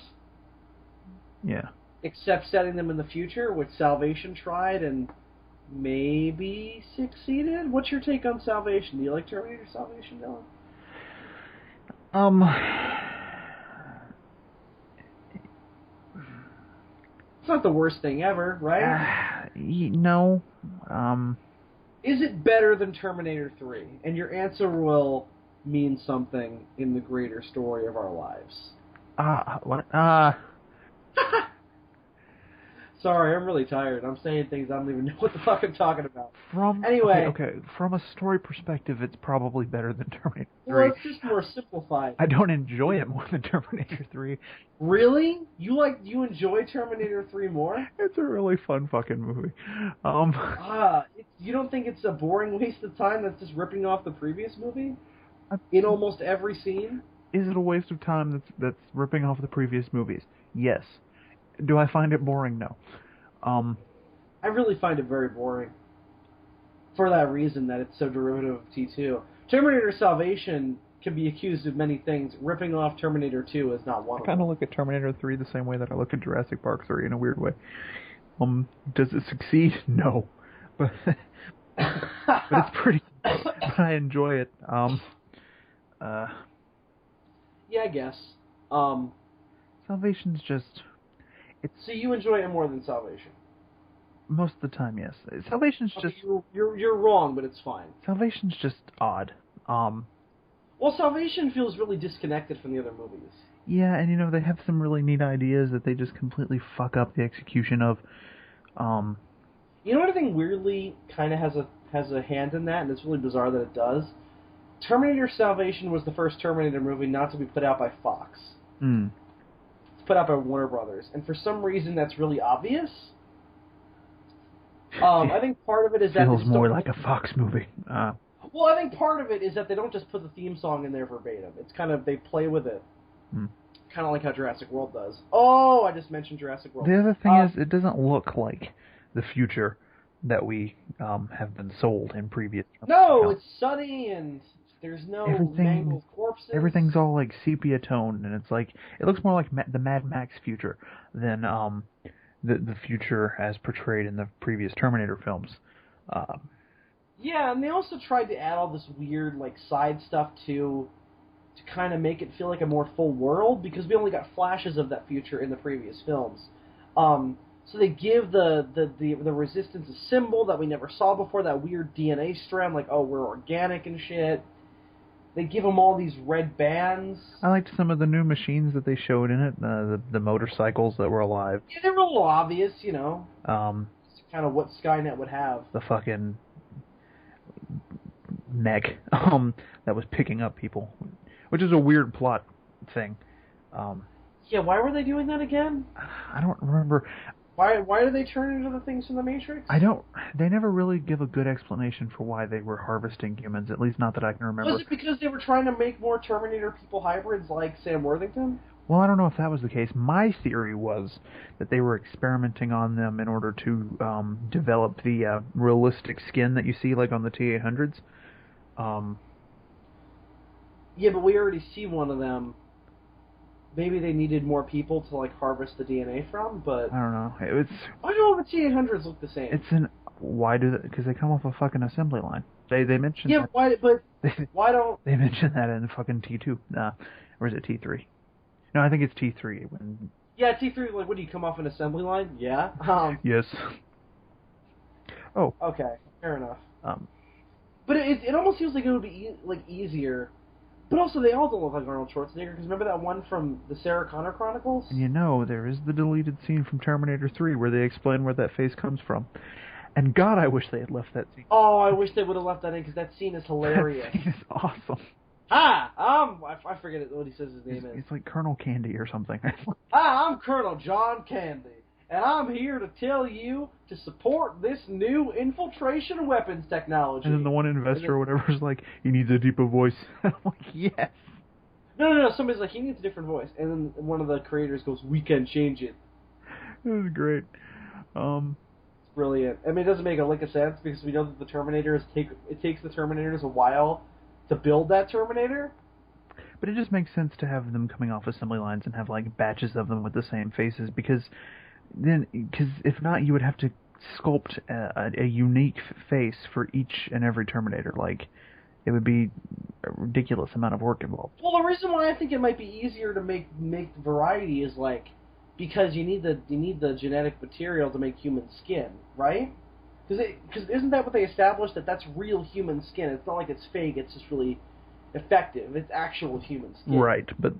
Yeah. Except setting them in the future, which Salvation tried and maybe succeeded. What's your take on Salvation? Do you like Terminator Salvation, Dylan? It's not the worst thing ever, right? No. Is it better than Terminator 3? And your answer will mean something in the greater story of our lives. What? Sorry, I'm really tired. I'm saying things I don't even know what the fuck I'm talking about. Anyway. Okay, from a story perspective, it's probably better than Terminator 3. Well, it's just more simplified. I don't enjoy it more than Terminator 3. Really? You enjoy Terminator 3 more? It's a really fun fucking movie. You don't think it's a boring waste of time that's just ripping off the previous movie? In almost every scene? Is it a waste of time that's ripping off the previous movies? Yes. Do I find it boring? No. I really find it very boring. For that reason that it's so derivative of T2. Terminator Salvation can be accused of many things. Ripping off Terminator 2 is not one of them. I kind of look at Terminator 3 the same way that I look at Jurassic Park 3 in a weird way. Does it succeed? No. But it's pretty... But I enjoy it. Yeah, I guess. Salvation's just... So you enjoy it more than Salvation? Most of the time, yes. Salvation's Okay, just... You're wrong, but it's fine. Salvation's just odd. Well, Salvation feels really disconnected from the other movies. Yeah, and they have some really neat ideas that they just completely fuck up the execution of. You know what I think weirdly kind of has a hand in that, and it's really bizarre that it does? Terminator Salvation was the first Terminator movie not to be put out by Fox. It's put out by Warner Brothers, and for some reason that's really obvious. I think part of it is that feels more like a Fox movie. Well, I think part of it is that they don't just put the theme song in there verbatim. It's kind of, they play with it. Kind of like how Jurassic World does. Oh, I just mentioned Jurassic World. The other thing is, it doesn't look like the future that we have been sold in previous... No, it's sunny and there's no mangled corpses. Everything's all like sepia toned, and it's like, it looks more like the Mad Max future than the future as portrayed in the previous Terminator films. Yeah, and they also tried to add all this weird like side stuff to kind of make it feel like a more full world, because we only got flashes of that future in the previous films. So they give the Resistance a symbol that we never saw before, that weird DNA strand, like, oh, we're organic and shit. They give them all these red bands. I liked some of the new machines that they showed in it, the motorcycles that were alive. Yeah, they were a little obvious, It's kind of what Skynet would have. The fucking mech that was picking up people, which is a weird plot thing. Yeah, why were they doing that again? I don't remember. Why do they turn into the things from the Matrix? They never really give a good explanation for why they were harvesting humans, at least not that I can remember. Was it because they were trying to make more Terminator people hybrids like Sam Worthington? Well, I don't know if that was the case. My theory was that they were experimenting on them in order to develop the realistic skin that you see like on the T-800s. Yeah, but we already see one of them. Maybe they needed more people to like harvest the DNA from, but I don't know. Why do all the T-800s look the same? Because they come off a fucking assembly line. They mentioned yeah, that. Why don't they mentioned that in fucking T2? Or is it T3? No, I think it's T3. Yeah, T3. Like, what do you come off an assembly line? Yeah. Yes. Oh. Okay, fair enough. But it almost feels like it would be easier. But also, they all don't look like Arnold Schwarzenegger, because remember that one from the Sarah Connor Chronicles? And there is the deleted scene from Terminator 3 where they explain where that face comes from. And God, I wish they had left that scene. Oh, I wish they would have left that in, because that scene is hilarious. That scene is awesome. I forget what he says his name is. It's like Colonel Candy or something. Hi, I'm Colonel John Candy, and I'm here to tell you to support this new infiltration weapons technology. And then the one investor or whatever is like, he needs a deeper voice. I'm like, yes. No. Somebody's like, he needs a different voice. And then one of the creators goes, we can change it. It was great. It's brilliant. I mean, it doesn't make a lick of sense, because we know that the Terminators it takes the Terminators a while to build that Terminator. But it just makes sense to have them coming off assembly lines and have like batches of them with the same faces, because if not, you would have to sculpt a unique face for each and every Terminator. Like, it would be a ridiculous amount of work involved. Well, the reason why I think it might be easier to make variety is like, because you need the genetic material to make human skin, right? Because isn't that what they established, that that's real human skin? It's not like it's fake. It's just really effective. It's actual human skin. Right, but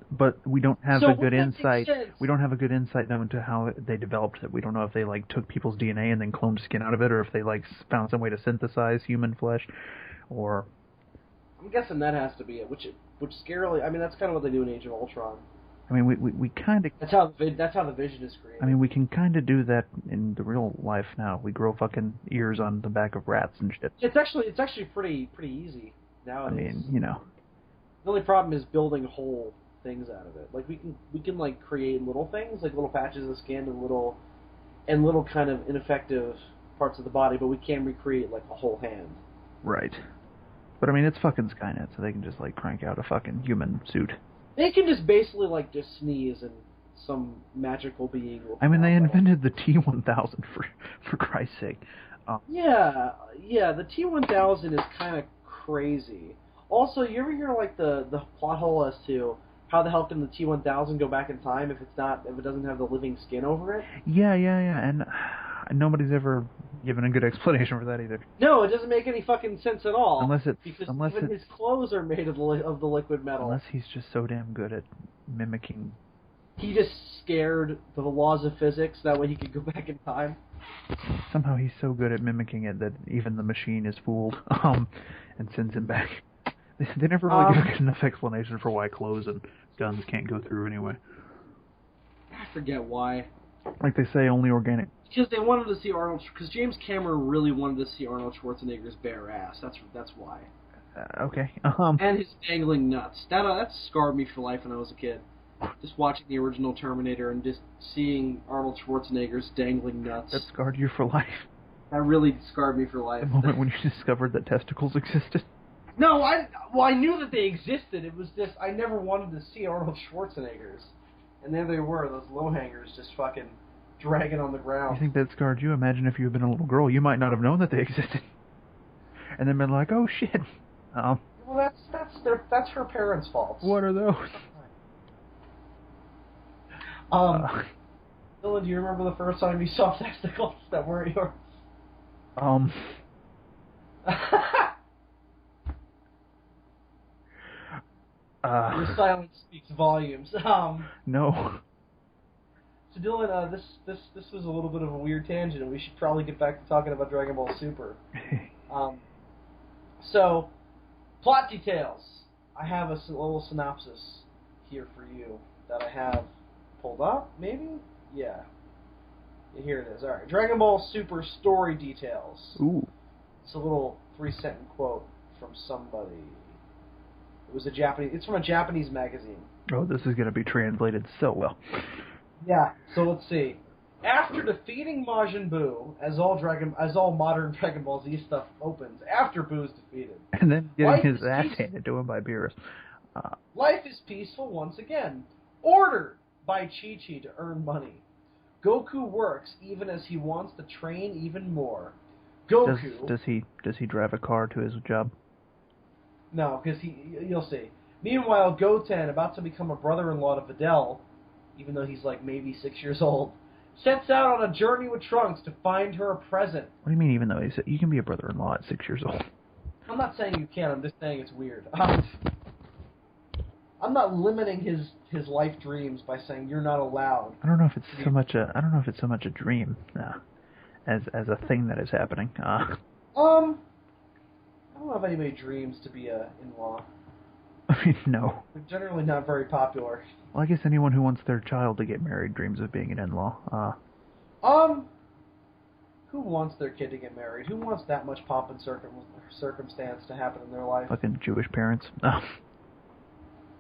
we don't have a good insight. We don't have a good insight though into how they developed it. We don't know if they like took people's DNA and then cloned skin out of it, or if they like found some way to synthesize human flesh, or. I'm guessing that has to be it. Which scarily. I mean, that's kind of what they do in Age of Ultron. I mean, we kind of... That's how the Vision is created. I mean, we can kind of do that in the real life now. We grow fucking ears on the back of rats and shit. It's actually pretty easy nowadays. I mean, The only problem is building whole things out of it. Like, we can like create little things, like little patches of skin and little kind of ineffective parts of the body, but we can't recreate like a whole hand. Right. But I mean, it's fucking Skynet, so they can just like crank out a fucking human suit. They can just basically like just sneeze and some magical being will... I mean, they invented the T-1000 for Christ's sake. Yeah, the T-1000 is kind of crazy. Also, you ever hear like the plot hole as to how the hell can the T-1000 go back in time if it doesn't have the living skin over it? Yeah, and nobody's ever given a good explanation for that either. No, it doesn't make any fucking sense at all. Because even his clothes are made of the liquid metal. Unless he's just so damn good at mimicking. He just scared the laws of physics, that way he could go back in time. Somehow he's so good at mimicking it that even the machine is fooled, and sends him back. They never really give a good enough explanation for why clothes and guns can't go through anyway. I forget why. Like they say, only organic. Because they wanted to see Arnold. Because James Cameron really wanted to see Arnold Schwarzenegger's bare ass. That's why. Okay. And his dangling nuts. That scarred me for life when I was a kid. Just watching the original Terminator and just seeing Arnold Schwarzenegger's dangling nuts. That scarred you for life. That really scarred me for life. The moment when you discovered that testicles existed. No, I knew that they existed. It was just I never wanted to see Arnold Schwarzenegger's, and there they were, those low hangers, just fucking dragging on the ground. You think that scarred you? Imagine if you had been a little girl, you might not have known that they existed, and then been like, oh shit. Well, that's her parents' fault. What are those? Dylan, do you remember the first time you saw testicles that weren't yours? Your silence speaks volumes. No. So Dylan, this was a little bit of a weird tangent, and we should probably get back to talking about Dragon Ball Super. So, plot details. I have a little synopsis here for you that I have pulled up, maybe? Yeah. Here it is. Alright, Dragon Ball Super story details. Ooh. It's a little 3-sentence quote from somebody. It's from a Japanese magazine. Oh, this is going to be translated so well. Yeah, so let's see. After defeating Majin Buu, as all modern Dragon Ball Z stuff opens, after Buu's defeated. And then getting his ass handed to him by Beerus. Life is peaceful once again. Ordered by Chi-Chi to earn money. Goku works even as he wants to train even more. Goku... Does he drive a car to his job? No, because you'll see. Meanwhile, Goten, about to become a brother-in-law to Videl, even though he's like maybe 6 years old, sets out on a journey with Trunks to find her a present. What do you mean, even though you can be a brother-in-law at 6 years old? I'm not saying you can. I'm just saying it's weird. I'm not limiting his life dreams by saying you're not allowed. I don't know if it's so much a dream as a thing that is happening. I don't know if anybody dreams to be a in-law. I mean, no. They're generally not very popular. Well, I guess anyone who wants their child to get married dreams of being an in-law. Who wants their kid to get married? Who wants that much pomp and circumstance to happen in their life? Fucking Jewish parents.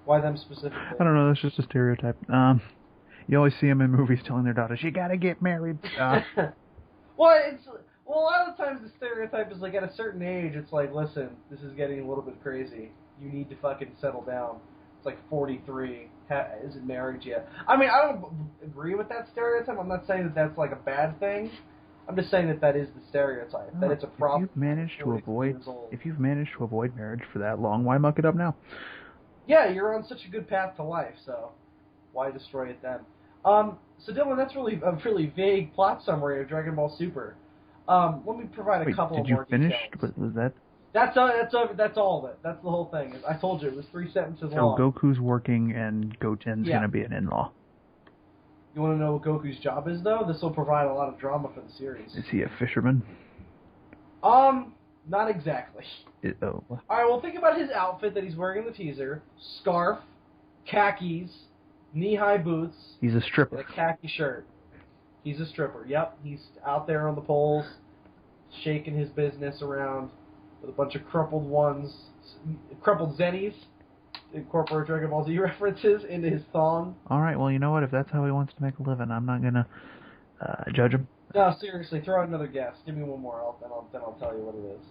Why them specifically? I don't know, that's just a stereotype. You always see them in movies telling their daughters, you gotta get married. Well, a lot of the times the stereotype is like at a certain age, it's like, listen, this is getting a little bit crazy. You need to fucking settle down. It's like 43. Isn't married yet. I mean, I don't agree with that stereotype. I'm not saying that that's like a bad thing. I'm just saying that is the stereotype. That it's a problem. If you've managed to avoid marriage for that long, why muck it up now? Yeah, you're on such a good path to life, so why destroy it then? So Dylan, that's really a really vague plot summary of Dragon Ball Super. Let me provide a couple of more details. Did you finish? Was that? That's all of it. That's the whole thing. I told you it was 3 sentences long. So Goku's working and Goten's gonna be an in-law. You want to know what Goku's job is, though? This will provide a lot of drama for the series. Is he a fisherman? Not exactly. Oh. All right, well, think about his outfit that he's wearing in the teaser: scarf, khakis, knee-high boots. He's a stripper. And a khaki shirt. He's a stripper. Yep, he's out there on the poles, shaking his business around with a bunch of crumpled zennies. Incorporate Dragon Ball Z references into his thong. All right, well, you know what? If that's how he wants to make a living, I'm not gonna judge him. No, seriously, throw out another guess. Give me one more, then I'll tell you what it is.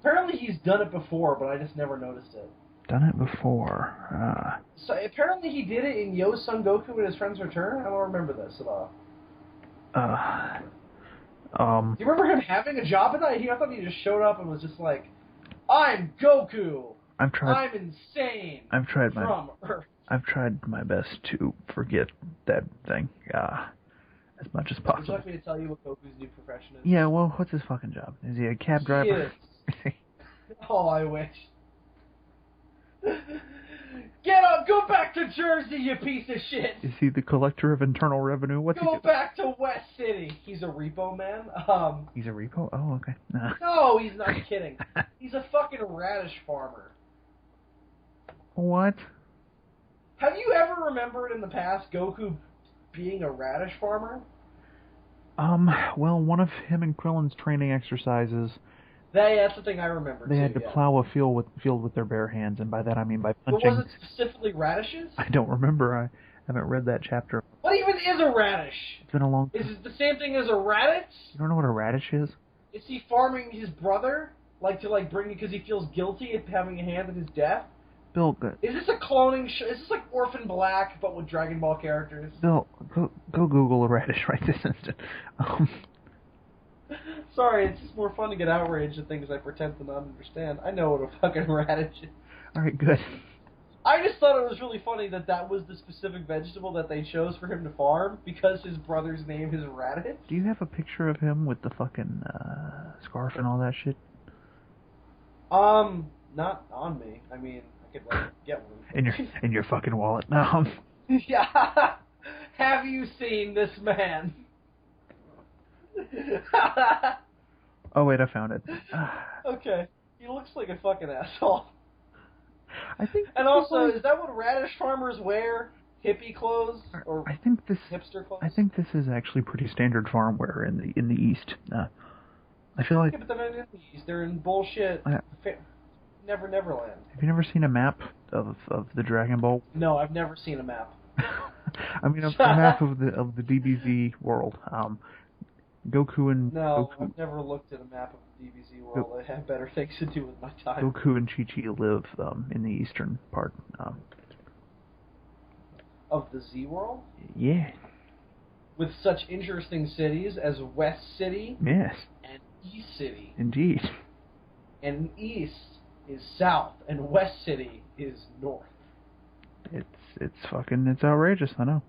Apparently he's done it before, but I just never noticed it. Done it before. So apparently he did it in Yo Son Goku and His Friends Return. I don't remember this at all. Do you remember him having a job in that? I thought he just showed up and was just like, I'm Goku. I've tried. I'm insane. I've tried from Earth. I've tried my best to forget that thing as much as possible. Would you like me to tell you what Goku's new profession is? Yeah, well, what's his fucking job? Is he a cab driver? He is. Oh, I wish. Get up! Go back to Jersey, you piece of shit! Is he the collector of internal revenue? What's he Go doing? back to West City! He's a repo man? He's a repo? Oh, okay. Nah. No, he's not kidding. He's a fucking radish farmer. What? Have you ever remembered in the past Goku being a radish farmer? Well, one of him and Krillin's training exercises, That's the thing I remember, they too, had to plow a field with their bare hands, and by that I mean by punching. But was it specifically radishes? I don't remember. I haven't read that chapter. What even is a radish? It's been a long time. Is it the same thing as a Raditz? You don't know what a radish is? Is he farming his brother? To bring because he feels guilty at having a hand in his death? Bill, good. Is this a cloning is this like Orphan Black, but with Dragon Ball characters? Bill, go Google a radish right this instant. Sorry, it's just more fun to get outraged at things I pretend to not understand. I know what a fucking radish is. Alright, good. I just thought it was really funny that was the specific vegetable that they chose for him to farm because his brother's name is Raditz. Do you have a picture of him with the fucking scarf and all that shit? Not on me. I mean, I could get one. In your fucking wallet. Yeah. Have you seen this man? Oh wait, I found it. Okay. He looks like a fucking asshole. I think. And also, is that what radish farmers wear? Hippie clothes or I think this hipster clothes? I think this is actually pretty standard farm wear in the East. I feel like. Yeah, but they're not in the East. They're in bullshit. Neverland. Have you never seen a map of the Dragon Ball? No, I've never seen a map. I mean, a map of the DBZ world. Goku and No, Goku, I've never looked at a map of the DBZ world. I have better things to do with my time. Goku and Chi-Chi live in the eastern part. Of the Z world? Yeah. With such interesting cities as West City Yes. and East City. Indeed. And East is South, and West City is North. It's outrageous. I know.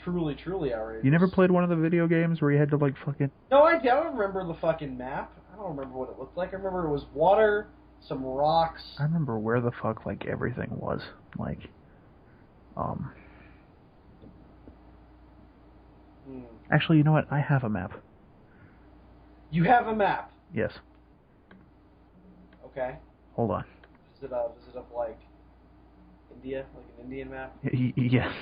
Truly, truly outrageous. You never played one of the video games where you had to like fucking... No, I don't remember the fucking map. I don't remember what it looked like. I remember it was water, some rocks. I remember where the fuck like everything was. Like, Actually, you know what? I have a map. You have a map? Yes. Okay. Hold on. Is it of like India, like an Indian map? Yes.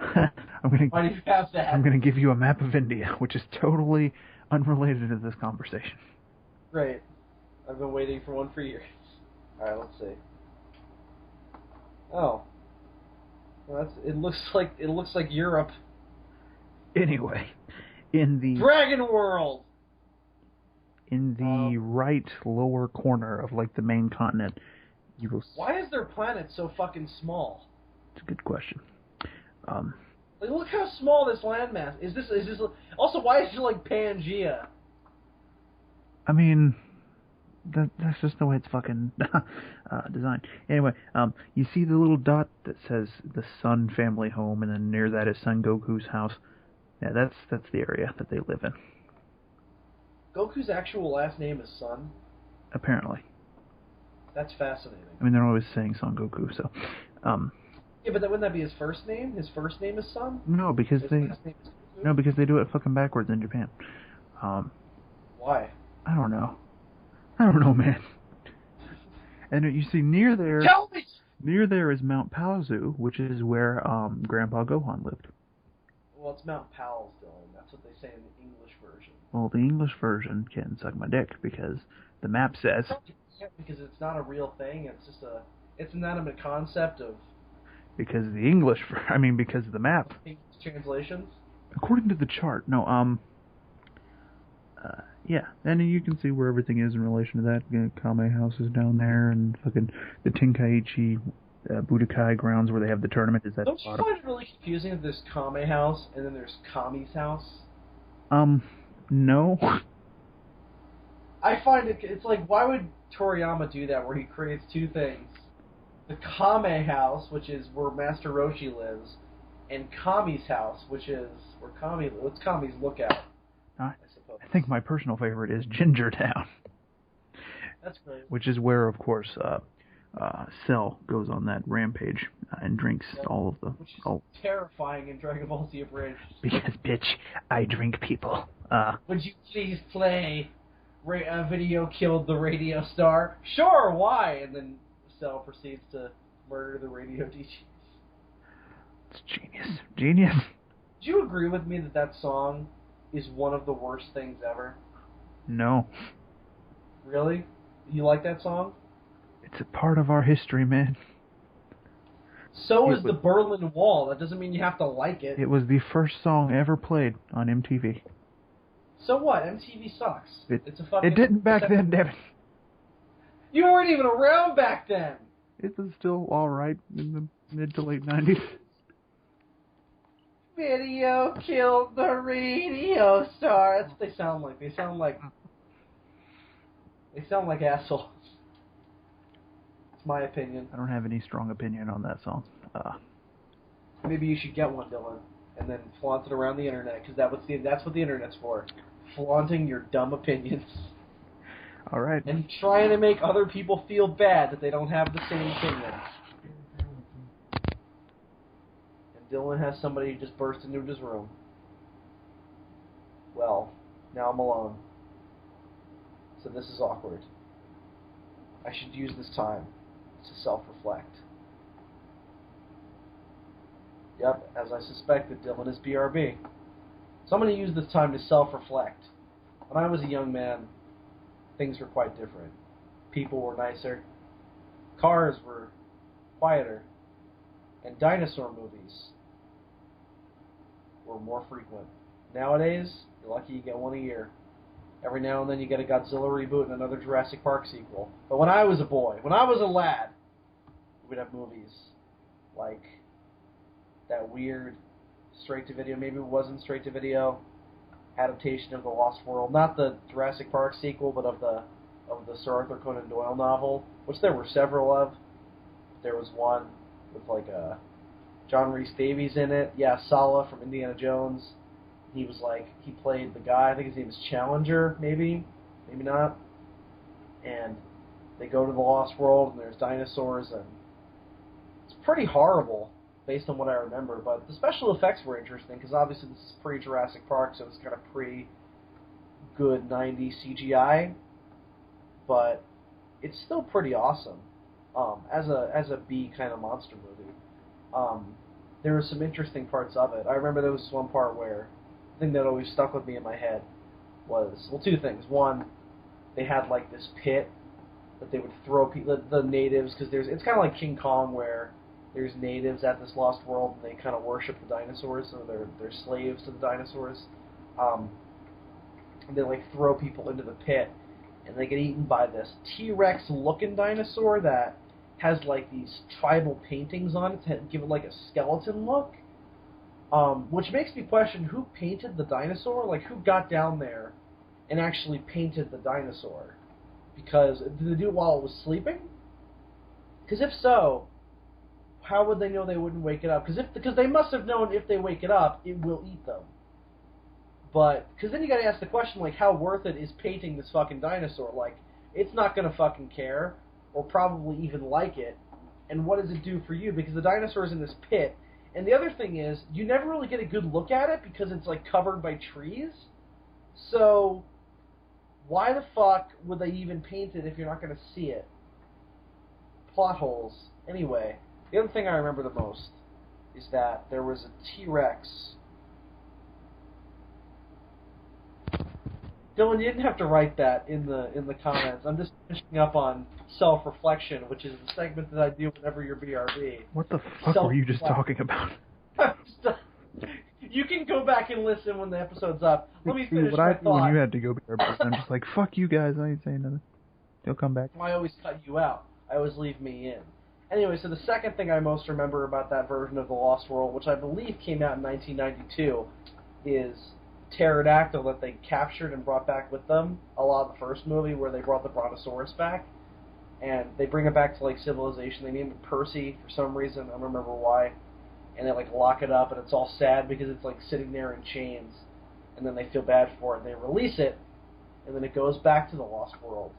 Why do you have that? I'm gonna give you a map of India, which is totally unrelated to this conversation. Great. I've been waiting for one for years. All right, let's see. Oh. Well, it looks like Europe. Anyway, in the Dragon World. In the right lower corner of like the main continent, you will. Why is their planet so fucking small? It's a good question. Like, look how small this landmass is. This also, why is it like Pangea? I mean, that's just the way it's fucking designed. Anyway, you see the little dot that says the Sun family home, and then near that is Son Goku's house. Yeah, that's the area that they live in. Goku's actual last name is Sun? Apparently. That's fascinating. I mean, they're always saying Son Goku, so... Yeah, but wouldn't that be his first name? His first name is Sun? No, because his last name is Goku? No, because they do it fucking backwards in Japan. Why? I don't know. I don't know, man. And you see, near there... Tell me! Near there is Mount Paozu, which is where Grandpa Gohan lived. Well, it's Mount Powell's, Dylan. That's what they say in the English version. Well, the English version can suck my dick because the map says... Because it's not a real thing. It's just it's an inanimate concept of... Because because of the map. Translations? According to the chart. No, yeah. And you can see where everything is in relation to that. Kame House is down there, and fucking the Tenkaichi Budokai grounds where they have the tournament is at the bottom. Don't you find it really confusing that there's Kame House and then there's Kami's house? No. I find it's like, why would Toriyama do that, where he creates two things? The Kame house, which is where Master Roshi lives, and Kami's house, which is where Kami lives. It's Kami's lookout, I suppose. I think my personal favorite is Ginger Town. That's great. Which is where, of course, Cell goes on that rampage and drinks all of the... Which is terrifying in Dragon Ball Z Abridged. Because, bitch, I drink people. Would you please play Video Killed the Radio Star? Sure, why? And then Cell proceeds to murder the radio DJs. It's genius. Genius. Do you agree with me that that song is one of the worst things ever? No. Really? You like that song? It's a part of our history, man. So is the Berlin Wall. That doesn't mean you have to like it. It was the first song ever played on MTV. So what? MTV sucks. It's a fucking... It didn't back then, Devin. You weren't even around back then. It was still alright in the mid to late 90s. Video killed the radio star. That's what they sound like. They sound like assholes. It's my opinion. I don't have any strong opinion on that song. Maybe you should get one, Dylan, and then flaunt it around the internet, because that's what the internet's for. Flaunting your dumb opinions. All right. And trying to make other people feel bad that they don't have the same opinion. And Dylan has somebody who just burst into his room. Well, now I'm alone. So this is awkward. I should use this time to self-reflect. Yep, as I suspected, Dylan is BRB. So I'm going to use this time to self-reflect. When I was a young man, things were quite different. People were nicer. Cars were quieter. And dinosaur movies were more frequent. Nowadays, you're lucky you get one a year. Every now and then you get a Godzilla reboot and another Jurassic Park sequel. But when I was a boy, when I was a lad, we'd have movies like that weird straight-to-video, maybe it wasn't straight-to-video, adaptation of The Lost World. Not the Jurassic Park sequel, but of the Sir Arthur Conan Doyle novel, which there were several of. There was one with like John Rhys Davies in it. Yeah, Sala from Indiana Jones. He played the guy, I think his name is Challenger, maybe not. And they go to the Lost World, and there's dinosaurs, and it's pretty horrible, based on what I remember. But the special effects were interesting, because obviously this is pre-Jurassic Park, so it's kind of pre-good 90s CGI. But it's still pretty awesome, as a B kind of monster movie. There were some interesting parts of it. I remember there was one part where the thing that always stuck with me in my head was, well, two things. One, they had like this pit that they would throw people, the natives, because it's kind of like King Kong, where there's natives at this lost world and they kind of worship the dinosaurs, so they're slaves to the dinosaurs. And they like throw people into the pit, and they get eaten by this T-Rex looking dinosaur that has like these tribal paintings on it to give it like a skeleton look. Which makes me question who painted the dinosaur, like who got down there and actually painted the dinosaur. Because, did they do it while it was sleeping? Because if so, how would they know they wouldn't wake it up? Because they must have known if they wake it up, it will eat them. But, because then you gotta ask the question, like, how worth it is painting this fucking dinosaur? Like, it's not gonna fucking care, or probably even like it. And what does it do for you? Because the dinosaur's in this pit. And the other thing is, you never really get a good look at it because it's, like, covered by trees. So, why the fuck would they even paint it if you're not going to see it? Plot holes. Anyway, the other thing I remember the most is that there was a T-Rex. Dylan, you didn't have to write that in the comments. I'm just finishing up on self-reflection, which is the segment that I do whenever you're BRB. What the fuck were you just talking about? You can go back and listen when the episode's up. Let me finish my thought. When you had to go BRB, I'm just like, fuck you guys, I ain't saying nothing. They'll come back. I always cut you out. I always leave me in. Anyway, so the second thing I most remember about that version of The Lost World, which I believe came out in 1992, is pterodactyl that they captured and brought back with them. A lot of the first movie where they brought the brontosaurus back, and they bring it back to like civilization. They named it Percy for some reason. I don't remember why. And they like lock it up, and it's all sad because it's like sitting there in chains. And then they feel bad for it. And they release it, and then it goes back to the Lost World.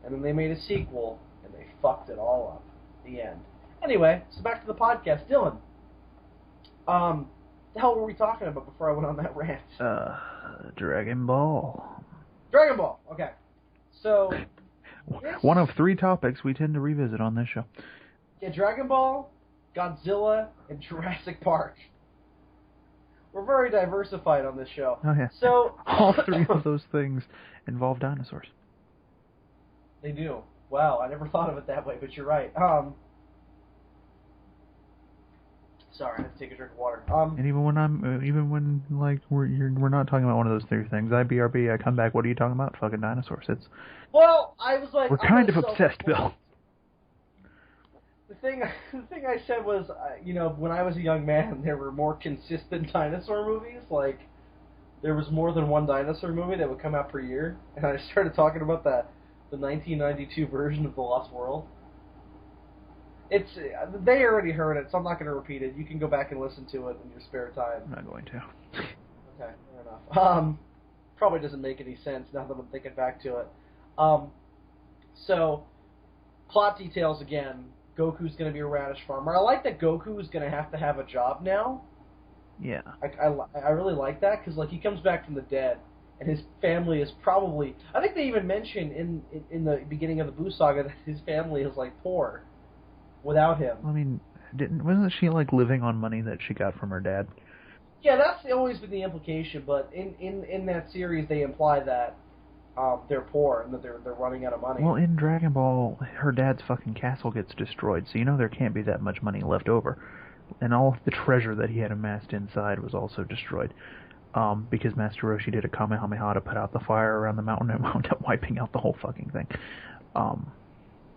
And then they made a sequel, and they fucked it all up. The end. Anyway, so back to the podcast. Dylan, the hell were we talking about before I went on that rant? Dragon Ball. Dragon Ball. Okay. So one of 3 topics we tend to revisit on this show. Yeah, Dragon Ball, Godzilla, and Jurassic Park. We're very diversified on this show. Oh yeah. So all 3 of those things involve dinosaurs. They do. Wow, I never thought of it that way, but you're right. Sorry, I have to take a drink of water. And even when like we're not talking about one of those 3 things. IBRB, I come back. What are you talking about? Fucking dinosaurs. Well, I was like, we're kind of obsessed, Bill. The thing I said was, when I was a young man, there were more consistent dinosaur movies. Like, there was more than one dinosaur movie that would come out per year, and I started talking about the 1992 version of The Lost World. They already heard it, so I'm not going to repeat it. You can go back and listen to it in your spare time. I'm not going to. Okay, fair enough. Probably doesn't make any sense now that I'm thinking back to it. So, plot details again. Goku's going to be a radish farmer. I like that Goku is going to have a job now. Yeah. I really like that because like he comes back from the dead, and his family is probably. I think they even mention in the beginning of the Buu saga that his family is like poor without him. I mean, wasn't she like living on money that she got from her dad? Yeah, that's always been the implication. But in that series, they imply that they're poor and that they're running out of money. Well, in Dragon Ball, her dad's fucking castle gets destroyed, so there can't be that much money left over. And all of the treasure that he had amassed inside was also destroyed. Because Master Roshi did a Kamehameha to put out the fire around the mountain and wound up wiping out the whole fucking thing.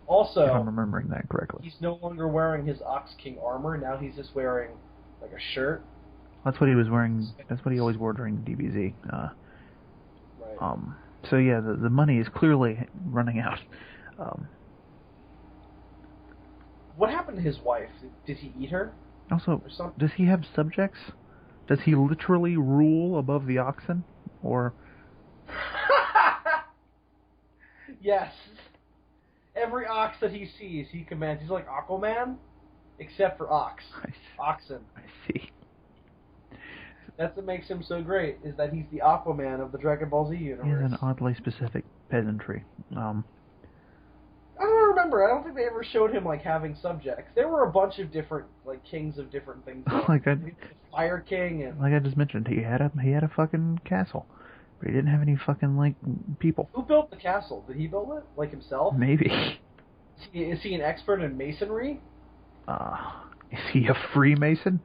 Also, if I'm remembering that correctly. He's no longer wearing his Ox King armor. Now he's just wearing like a shirt. That's what he was wearing. That's what he always wore during the DBZ. Right. So yeah, the money is clearly running out. What happened to his wife? Did he eat her? Also, does he have subjects? Does he literally rule above the oxen? Or... Yes. Every ox that he sees, he commands. He's like Aquaman, except for oxen. I see. That's what makes him so great, is that he's the Aquaman of the Dragon Ball Z universe. He's an oddly specific peasantry. I don't remember. I don't think they ever showed him like having subjects. There were a bunch of different like kings of different things. Like Fire King and like I just mentioned, he had a fucking castle, but he didn't have any fucking like people. Who built the castle? Did he build it like himself? Maybe. Is he an expert in masonry? Is he a Freemason?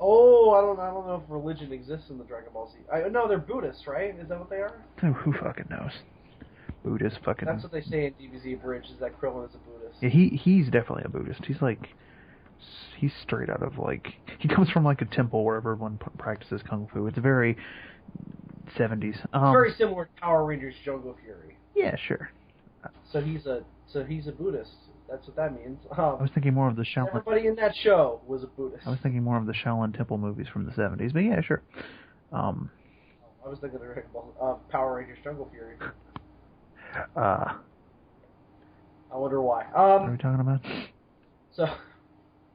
Oh, I don't know if religion exists in the Dragon Ball Z. No, they're Buddhists, right? Is that what they are? Who fucking knows? Buddhist fucking... That's what they say in DBZ Bridge, is that Krillin is a Buddhist. Yeah, he's definitely a Buddhist. He's straight out of, like... He comes from, like, a temple where everyone practices Kung Fu. It's very 70s. It's very similar to Power Rangers Jungle Fury. Yeah, sure. So he's a Buddhist. That's what that means. I was thinking more of the Shaolin... Everybody in that show was a Buddhist. I was thinking more of the Shaolin Temple movies from the 70s, but yeah, sure. I was thinking of Power Rangers Jungle Fury. I wonder why. What are we talking about? So,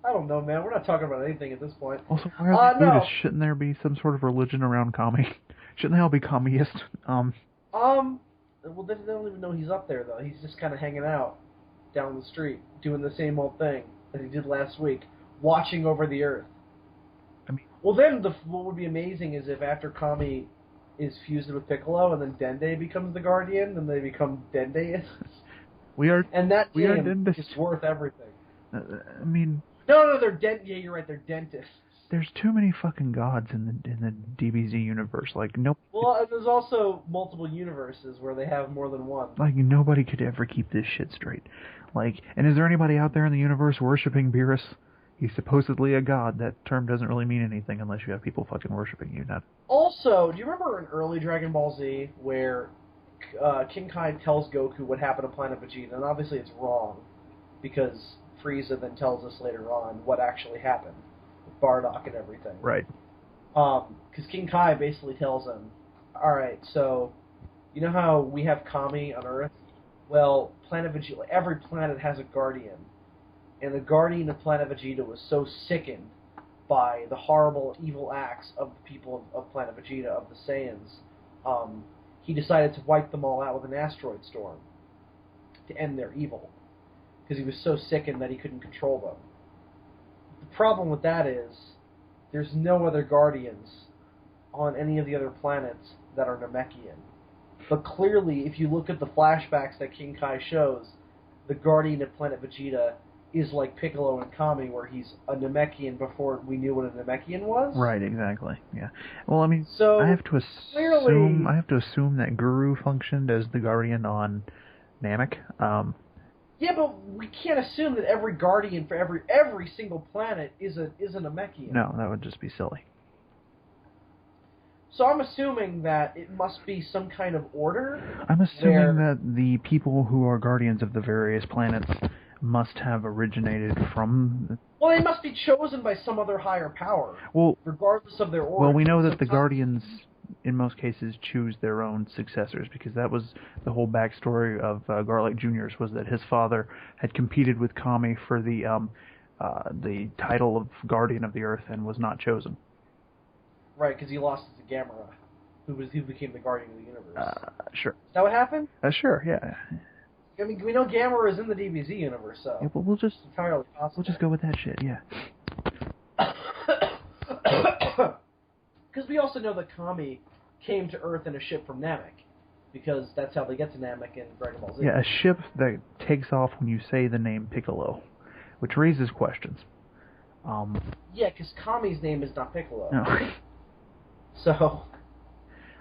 I don't know, man. We're not talking about anything at this point. Also, why are they Buddhists? Shouldn't there be some sort of religion around Kami? Shouldn't they all be Kamiist? Well, they don't even know he's up there, though. He's just kind of hanging out down the street, doing the same old thing that he did last week, watching over the Earth. I mean, well, then what would be amazing is if after Kami is fused with Piccolo, and then Dende becomes the Guardian, and they become Dendeists. And that gym is worth everything. I mean... No, they're Yeah, you're right, they're dentists. There's too many fucking gods in the DBZ universe. Like, no... Well, there's also multiple universes where they have more than one. Like, nobody could ever keep this shit straight. Like, and is there anybody out there in the universe worshipping Beerus? He's supposedly a god. That term doesn't really mean anything unless you have people fucking worshipping you. Not. Also, do you remember in early Dragon Ball Z where King Kai tells Goku what happened to Planet Vegeta? And obviously it's wrong, because Frieza then tells us later on what actually happened with Bardock and everything. Right. Because King Kai basically tells him, alright, so, you know how we have Kami on Earth? Well, Planet Vegeta, every planet has a guardian. And the guardian of Planet Vegeta was so sickened by the horrible, evil acts of the people of Planet Vegeta, of the Saiyans, he decided to wipe them all out with an asteroid storm to end their evil. Because he was so sickened that he couldn't control them. The problem with that is, there's no other guardians on any of the other planets that are Namekian. But clearly, if you look at the flashbacks that King Kai shows, the guardian of Planet Vegeta is like Piccolo and Kami, where he's a Namekian before we knew what a Namekian was. Right, exactly. Yeah. Well, I mean, so I have to assume that Guru functioned as the guardian on Namek. Yeah, but we can't assume that every guardian for every single planet is a Namekian. No, that would just be silly. So I'm assuming that it must be some kind of order. I'm assuming that the people who are guardians of the various planets must have originated from... Well, they must be chosen by some other higher power, regardless of their origin. Well, we know that the guardians, in most cases, choose their own successors, because that was the whole backstory of Garlic Jr.'s, was that his father had competed with Kami for the title of Guardian of the Earth and was not chosen. Right, because he lost it to Gamera, who became the Guardian of the Universe. Sure. Is that what happened? Sure, yeah. I mean, we know Gamera is in the DBZ universe, so... Yeah, but we'll just... It's entirely possible. We'll just go with that shit, yeah. Because we also know that Kami came to Earth in a ship from Namek, because that's how they get to Namek in Dragon Ball Z. Yeah, a ship that takes off when you say the name Piccolo, which raises questions. Yeah, because Kami's name is not Piccolo. No. So...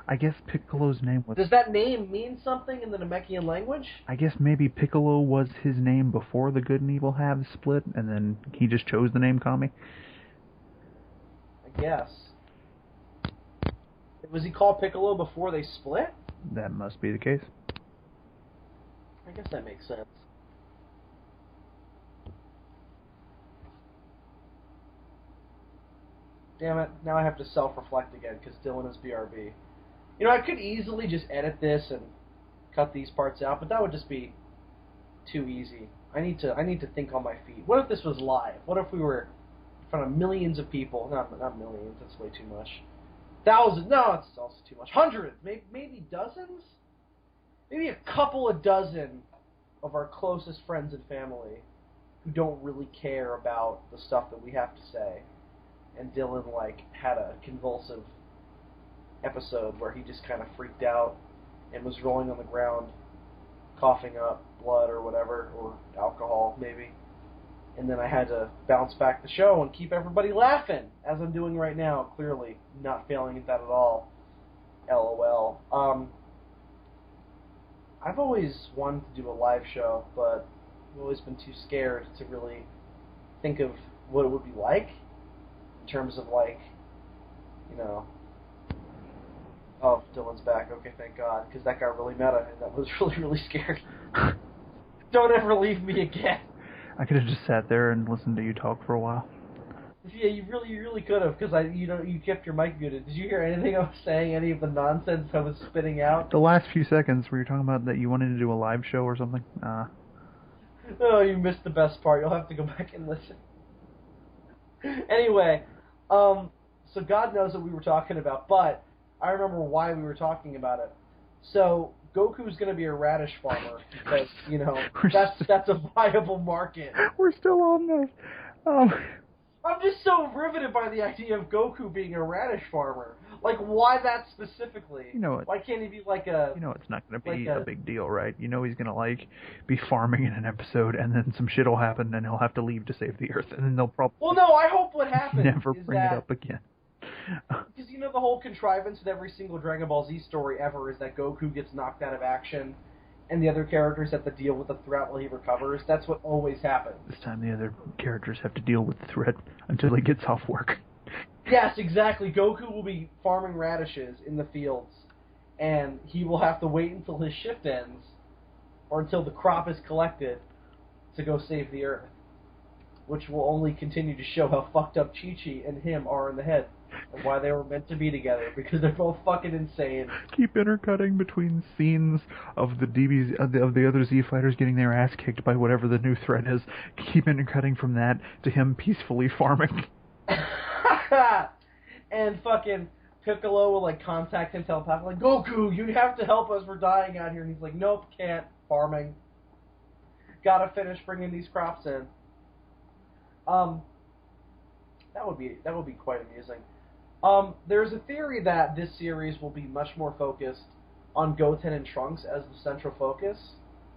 I guess Piccolo's name was... Does that name mean something in the Namekian language? I guess maybe Piccolo was his name before the good and evil halves split, and then he just chose the name Kami? I guess. Was he called Piccolo before they split? That must be the case. I guess that makes sense. Damn it, now I have to self-reflect again, because Dylan is BRB. You know, I could easily just edit this and cut these parts out, but that would just be too easy. I need to think on my feet. What if this was live? What if we were in front of millions of people? Not millions, that's way too much. Thousands, no, it's also too much. Hundreds, maybe dozens? Maybe a couple of dozen of our closest friends and family who don't really care about the stuff that we have to say. And Dylan, had a convulsive episode where he just kind of freaked out and was rolling on the ground, coughing up blood or whatever, or alcohol maybe. And then I had to bounce back the show and keep everybody laughing, as I'm doing right now, clearly not failing at that at all. LOL. I've always wanted to do a live show, but I've always been too scared to really think of what it would be like, in terms of, Oh, Dylan's back. Okay, thank God, because that got really meta, and that was really, really scary. Don't ever leave me again. I could have just sat there and listened to you talk for a while. Yeah, you really could have, because you kept your mic muted. Did you hear anything I was saying? Any of the nonsense I was spitting out? The last few seconds where you're talking about that you wanted to do a live show or something. Oh, you missed the best part. You'll have to go back and listen. Anyway, so God knows what we were talking about, but I remember why we were talking about it. So Goku's going to be a radish farmer because, that's a viable market. We're still on this. I'm just so riveted by the idea of Goku being a radish farmer. Why that specifically? Why can't he be like a... It's not going to be a big deal, right? He's going to, be farming in an episode, and then some shit will happen, and he'll have to leave to save the Earth, and then they'll probably... Well, no, I hope what happens never bring it up again. Because the whole contrivance with every single Dragon Ball Z story ever is that Goku gets knocked out of action and the other characters have to deal with the threat while he recovers. That's what always happens. This time the other characters have to deal with the threat until he gets off work. Yes, exactly. Goku will be farming radishes in the fields, and he will have to wait until his shift ends, or until the crop is collected, to go save the Earth. Which will only continue to show how fucked up Chi-Chi and him are in the head, and why they were meant to be together, because they're both fucking insane. Keep intercutting between scenes of the DBs of the other Z fighters getting their ass kicked by whatever the new threat is. Keep intercutting from that to him peacefully farming. And fucking Piccolo will like contact him telepathically, like, Goku, you have to help us, we're dying out here. And he's like, nope, can't, farming. Gotta finish bringing these crops in. That would be quite amusing. There's a theory that this series will be much more focused on Goten and Trunks as the central focus,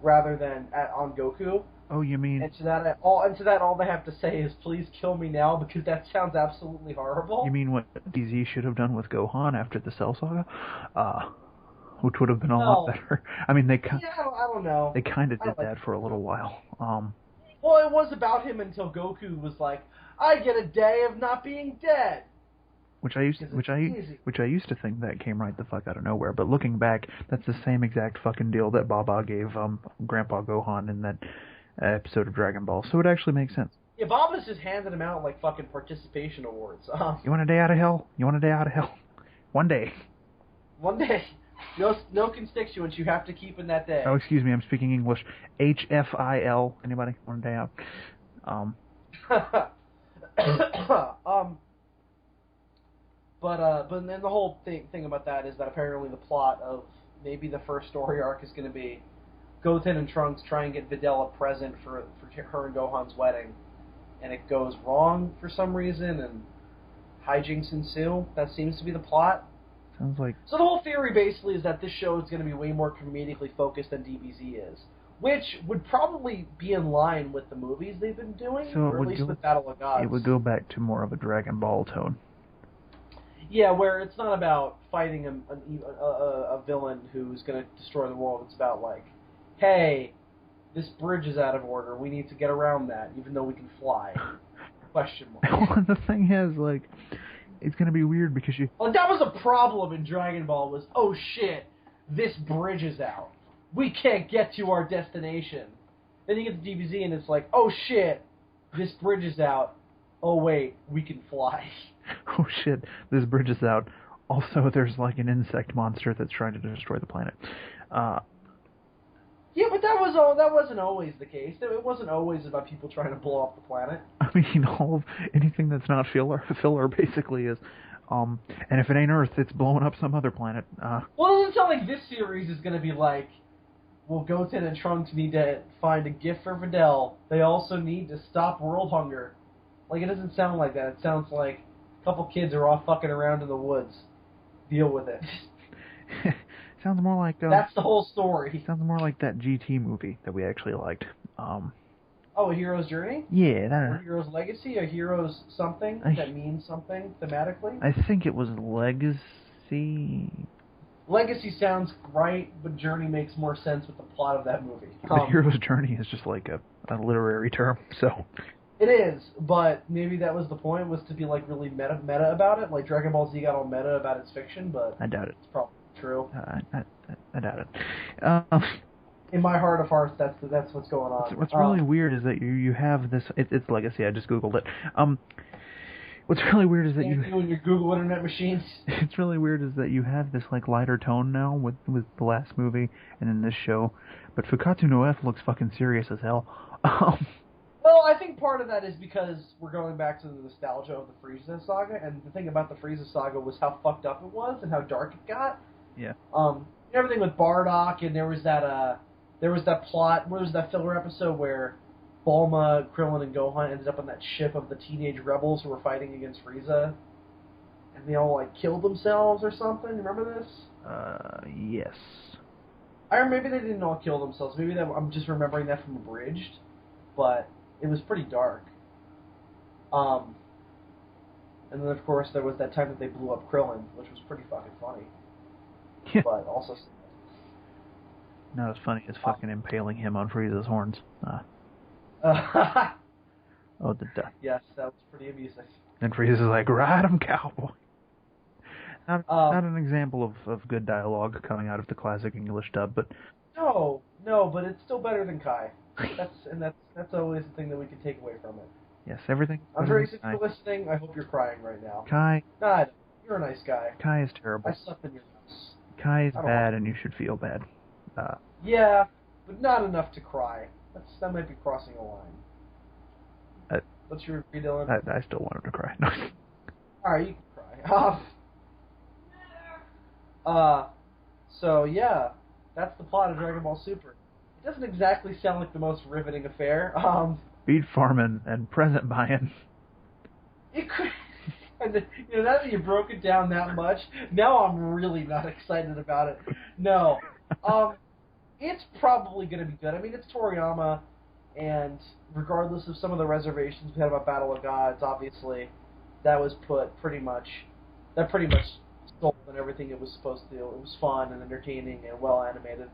rather than on Goku. Oh, you mean? And to that, all they have to say is, "Please kill me now," because that sounds absolutely horrible. You mean what DZ should have done with Gohan after the Cell Saga? Which would have been a lot better. I mean, I don't know. They kind of did that for a little while. Well, it was about him until Goku was like, "I get a day of not being dead." Which I used to think that came right the fuck out of nowhere. But looking back, that's the same exact fucking deal that Baba gave Grandpa Gohan in that episode of Dragon Ball. So it actually makes sense. Yeah, Baba's just handing him out like fucking participation awards. You want a day out of hell? You want a day out of hell? One day. One day. No constituents you have to keep in that day. Oh, excuse me, I'm speaking English. HFIL. Anybody? One day out. But then the whole thing about that is that apparently the plot of maybe the first story arc is going to be Goten and Trunks try and get Videl a present for her and Gohan's wedding, and it goes wrong for some reason, and hijinks ensue. That seems to be the plot. Sounds like... So the whole theory basically is that this show is going to be way more comedically focused than DBZ is, which would probably be in line with the movies they've been doing, so or at least with Battle of Gods. It would go back to more of a Dragon Ball tone. Yeah, where it's not about fighting a villain who's going to destroy the world. It's about, like, hey, this bridge is out of order. We need to get around that, even though we can fly. Question mark. Well, the thing is, like, it's going to be weird because you... Well, that was a problem in Dragon Ball was, oh shit, this bridge is out. We can't get to our destination. Then you get the DBZ and it's like, oh shit, this bridge is out. Oh wait, we can fly. Oh shit, this bridge is out. Also, there's like an insect monster that's trying to destroy the planet. Yeah, but that wasn't always the case. It wasn't always about people trying to blow up the planet. I mean, anything that's not filler basically is. And if it ain't Earth, it's blowing up some other planet. Well, it doesn't sound like this series is going to be like, well, Goten and Trunks need to find a gift for Videl. They also need to stop world hunger. Like, it doesn't sound like that. It sounds like a couple kids are all fucking around in the woods. Deal with it. Sounds more like... that's the whole story. Sounds more like that GT movie that we actually liked. Oh, A Hero's Journey? Yeah. Or A Hero's Legacy? A Hero's something that means something thematically? I think it was Legacy... Legacy sounds right, but Journey makes more sense with the plot of that movie. The Hero's Journey is just like a literary term, so... It is, but maybe that was the point, was to be like really meta about it. Like Dragon Ball Z got all meta about its fiction, but I doubt it. It's probably true. I doubt it. In my heart of hearts, that's what's going on. What's really weird is that you have this. It's Legacy. I just googled it. What's really weird is that you and your Google Internet machines. It's really weird is that you have this like lighter tone now with the last movie and in this show, but Fukatsu no F looks fucking serious as hell. Well, I think part of that is because we're going back to the nostalgia of the Frieza saga, and the thing about the Frieza saga was how fucked up it was and how dark it got. Yeah. Everything with Bardock, and there was that plot, where was that filler episode where Bulma, Krillin, and Gohan ended up on that ship of the teenage rebels who were fighting against Frieza, and they all like killed themselves or something. Remember this? Yes. Maybe they didn't all kill themselves. Maybe I'm just remembering that from Abridged, but it was pretty dark. And then, of course, there was that time that they blew up Krillin, which was pretty fucking funny. Yeah. But also... Not as funny as fucking impaling him on Frieza's horns. Oh, the death. Yes, that was pretty amusing. And Frieza's like, ride him, cowboy. Not an example of good dialogue coming out of the classic English dub, but... No, but it's still better than Kai. That's always the thing that we can take away from it. Yes, everything... Andres, if you're listening, I hope you're crying right now. Kai... God, you're a nice guy. Kai is terrible. I slept in your house. Kai is bad, and you should feel bad. Yeah, but not enough to cry. That might be crossing a line. What's your review, Dylan? I still want him to cry. Alright, you can cry. So yeah, that's the plot of Dragon Ball Super. It doesn't exactly sound like the most riveting affair. Beat farming and present buying. It could... And now that you broke it down that much, now I'm really not excited about it. No. It's probably going to be good. I mean, it's Toriyama, and regardless of some of the reservations we had about Battle of Gods, obviously, that was pretty much sold on everything it was supposed to do. It was fun and entertaining and well animated.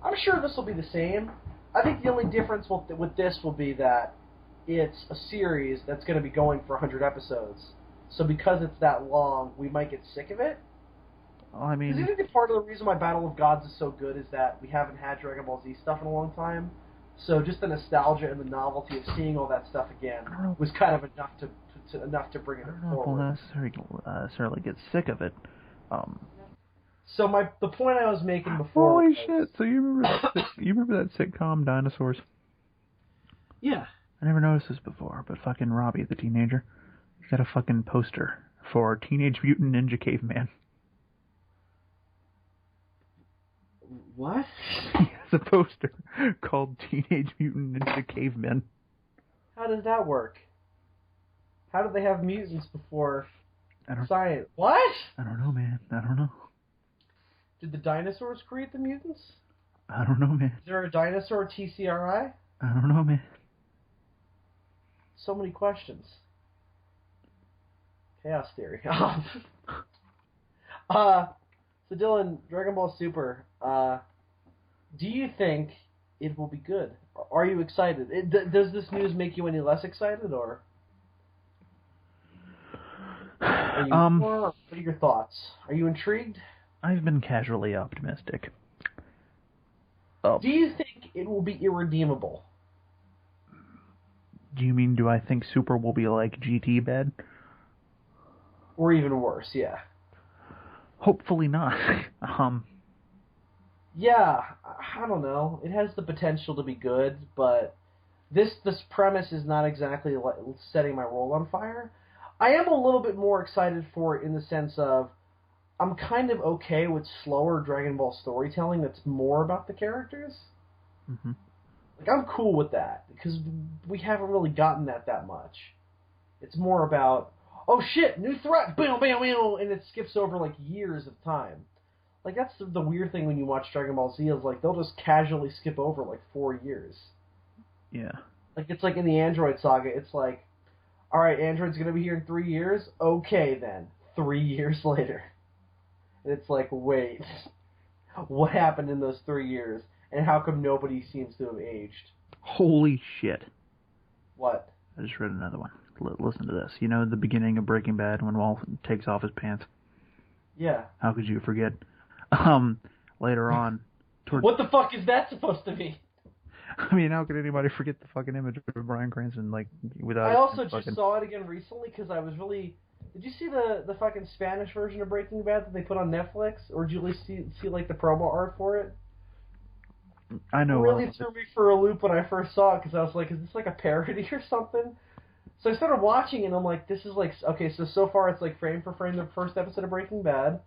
I'm sure this will be the same. I think the only difference with this will be that it's a series that's going to be going for 100 episodes. So because it's that long, we might get sick of it. Well, I mean... Because I think part of the reason why Battle of Gods is so good is that we haven't had Dragon Ball Z stuff in a long time. So just the nostalgia and the novelty of seeing all that stuff again was kind of enough to bring it forward. I don't know if we'll necessarily get sick of it. So the point I was making before... Holy shit, so you remember that sitcom, Dinosaurs? Yeah. I never noticed this before, but fucking Robbie, the teenager, he's got a fucking poster for Teenage Mutant Ninja Caveman. What? He has a poster called Teenage Mutant Ninja Cavemen. How does that work? How did they have mutants before science? What? I don't know, man. I don't know. Did the dinosaurs create the mutants? I don't know, man. Is there a dinosaur TCRI? I don't know, man. So many questions. Chaos theory. So Dylan, Dragon Ball Super, do you think it will be good? Are you excited? Does this news make you any less excited, or? What are your thoughts? Are you intrigued? I've been casually optimistic. Do you think it will be irredeemable? Do you mean, do I think Super will be like GT bad? Or even worse, yeah. Hopefully not. Yeah, I don't know. It has the potential to be good, but this premise is not exactly setting my world on fire. I am a little bit more excited for it in the sense of I'm kind of okay with slower Dragon Ball storytelling that's more about the characters. Mm-hmm. Like, I'm cool with that, because we haven't really gotten that much. It's more about, oh shit, new threat, bam, bam, bam, and it skips over, like, years of time. Like, that's the weird thing when you watch Dragon Ball Z, is, like, they'll just casually skip over, like, 4 years. Yeah. Like, it's like in the Android saga, it's like, alright, Android's gonna be here in 3 years? Okay, then. 3 years later. And it's like, wait, what happened in those 3 years? And how come nobody seems to have aged? Holy shit. What? I just read another one. Listen to this. You know the beginning of Breaking Bad when Walt takes off his pants? Yeah. How could you forget? Later on... What the fuck is that supposed to be? I mean, how could anybody forget the fucking image of Bryan Cranston, like, without... I also just saw it again recently because I was really... Did you see the fucking Spanish version of Breaking Bad that they put on Netflix? Or did you at least see like, the promo art for it? I know. It really threw me for a loop when I first saw it because I was like, is this like a parody or something? So I started watching it and I'm like, this is like... Okay, so far it's like frame for frame the first episode of Breaking Bad.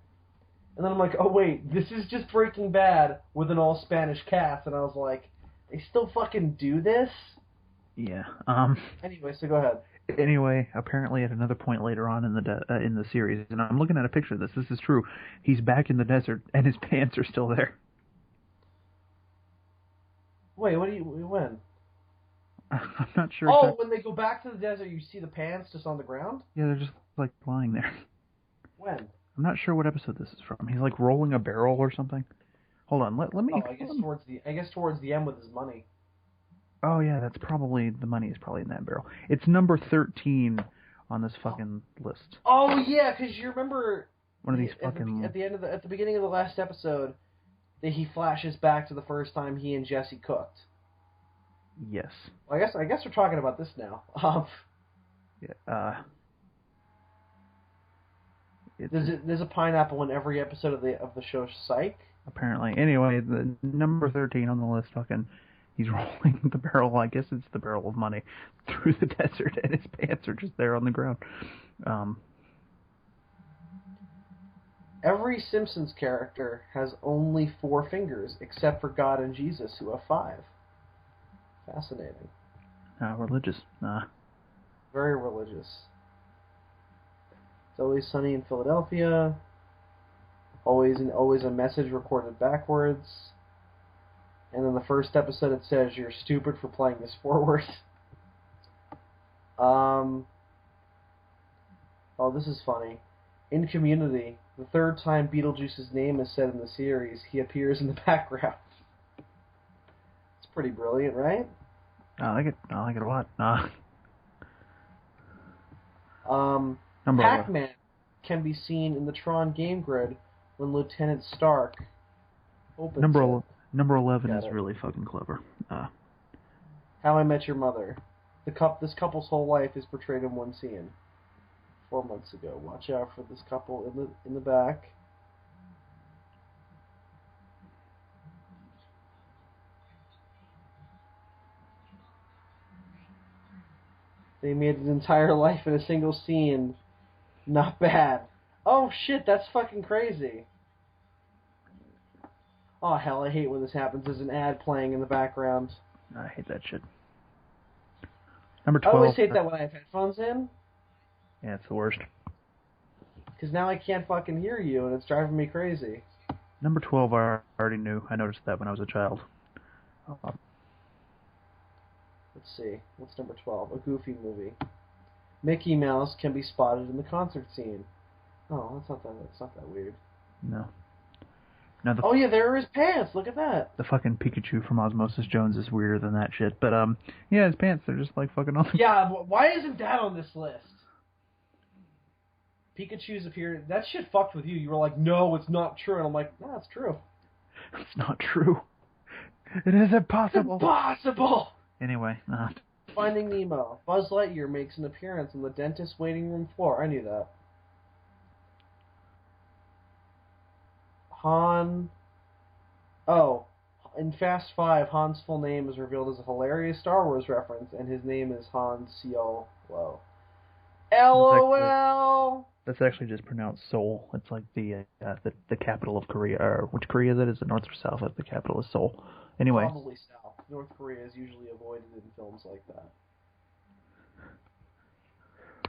And then I'm like, oh wait, this is just Breaking Bad with an all-Spanish cast. And I was like... They still fucking do this? Yeah. Anyway, so go ahead. Anyway, apparently at another point later on in the series, and I'm looking at a picture of this. This is true. He's back in the desert, and his pants are still there. Wait, when? I'm not sure. Oh, when they go back to the desert, you see the pants just on the ground? Yeah, they're just like lying there. When? I'm not sure what episode this is from. He's like rolling a barrel or something. Hold on, let me... I guess towards the end with his money. Oh, yeah, that's probably... The money is probably in that barrel. It's number 13 on this fucking list. Oh, yeah, because you remember... One of these fucking... At the beginning of the last episode, that he flashes back to the first time he and Jesse cooked. Yes. Well, I guess we're talking about this now. Yeah, there's a pineapple in every episode of the show Psych. Apparently. Anyway, the number 13 on the list, fucking, he's rolling the barrel, I guess it's the barrel of money, through the desert, and his pants are just there on the ground. Every Simpsons character has only 4 fingers, except for God and Jesus, who have 5. Fascinating. Religious. Very religious. It's Always Sunny in Philadelphia. Always a message recorded backwards. And in the first episode it says, "You're stupid for playing this forward." Oh, this is funny. In Community, the 3rd time Beetlejuice's name is said in the series, he appears in the background. It's pretty brilliant, right? I like it a lot. Pac-Man can be seen in the Tron game grid when Lieutenant Stark opens it. Number 11 is really fucking clever. How I Met Your Mother. This couple's whole life is portrayed in one scene. 4 months ago. Watch out for this couple in the back. They made his entire life in a single scene. Not bad. Oh shit, that's fucking crazy. Oh hell, I hate when this happens. There's an ad playing in the background. I hate that shit. Number 12. I always hate that when I have headphones in. Yeah, it's the worst. Because now I can't fucking hear you, and it's driving me crazy. Number 12, I already knew. I noticed that when I was a child. Let's see. What's number 12? A Goofy movie. Mickey Mouse can be spotted in the concert scene. Oh, that's not that weird. No. Oh yeah, there are his pants. Look at that. The fucking Pikachu from Osmosis Jones is weirder than that shit. But yeah, his pants, they're just like fucking on. Yeah, why isn't that on this list? Pikachu's appearance. That shit fucked with you. You were like, no, it's not true. And I'm like, no, it's true. It's not true. It is impossible. Impossible! Anyway, Finding Nemo. Buzz Lightyear makes an appearance on the dentist's waiting room floor. I knew that. Han. Oh, in Fast 5, Han's full name is revealed as a hilarious Star Wars reference, and his name is Han Solo. LOL! That's actually just pronounced Seoul. It's like the capital of Korea. Or which Korea is it? Is it north or south? The capital is Seoul. Anyway. Probably south. North Korea is usually avoided in films like that.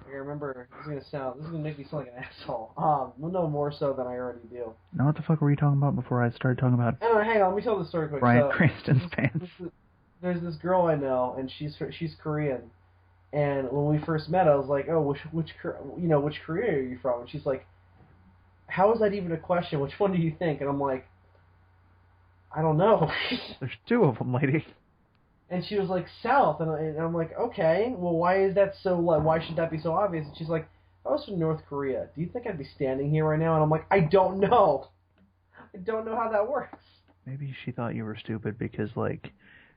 I remember, this is gonna make me sound like an asshole. Well, no more so than I already do. Now what the fuck were you talking about before I started talking about? Anyway, hang on, let me tell the story quick. Bryan Cranston's pants. There's this girl I know, and she's Korean. And when we first met, I was like, "Oh, which Korea are you from?" And she's like, "How is that even a question? Which one do you think?" And I'm like, "I don't know." There's 2 of them, lady. And she was like, "South," and I'm like, "Okay, well, why is that so? Why should that be so obvious?" And she's like, "If I was from North Korea, do you think I'd be standing here right now?" And I'm like, "I don't know. I don't know how that works." Maybe she thought you were stupid because, like,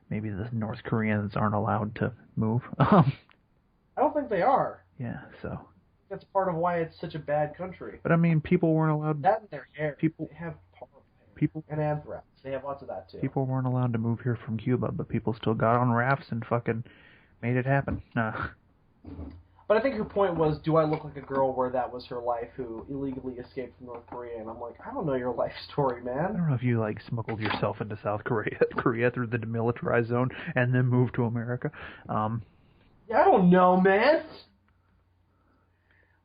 maybe the North Koreans aren't allowed to move. I don't think they are. Yeah, so. That's part of why it's such a bad country. But I mean, people weren't allowed. That and their hair. They have people and anthrax. They have lots of that too. People weren't allowed to move here from Cuba, but people still got on rafts and fucking made it happen. But I think her point was, do I look like a girl where that was her life who illegally escaped from North Korea? And I'm like, I don't know your life story, man. I don't know if you, like, smuggled yourself into South Korea through the demilitarized zone and then moved to America. Yeah, I don't know, man.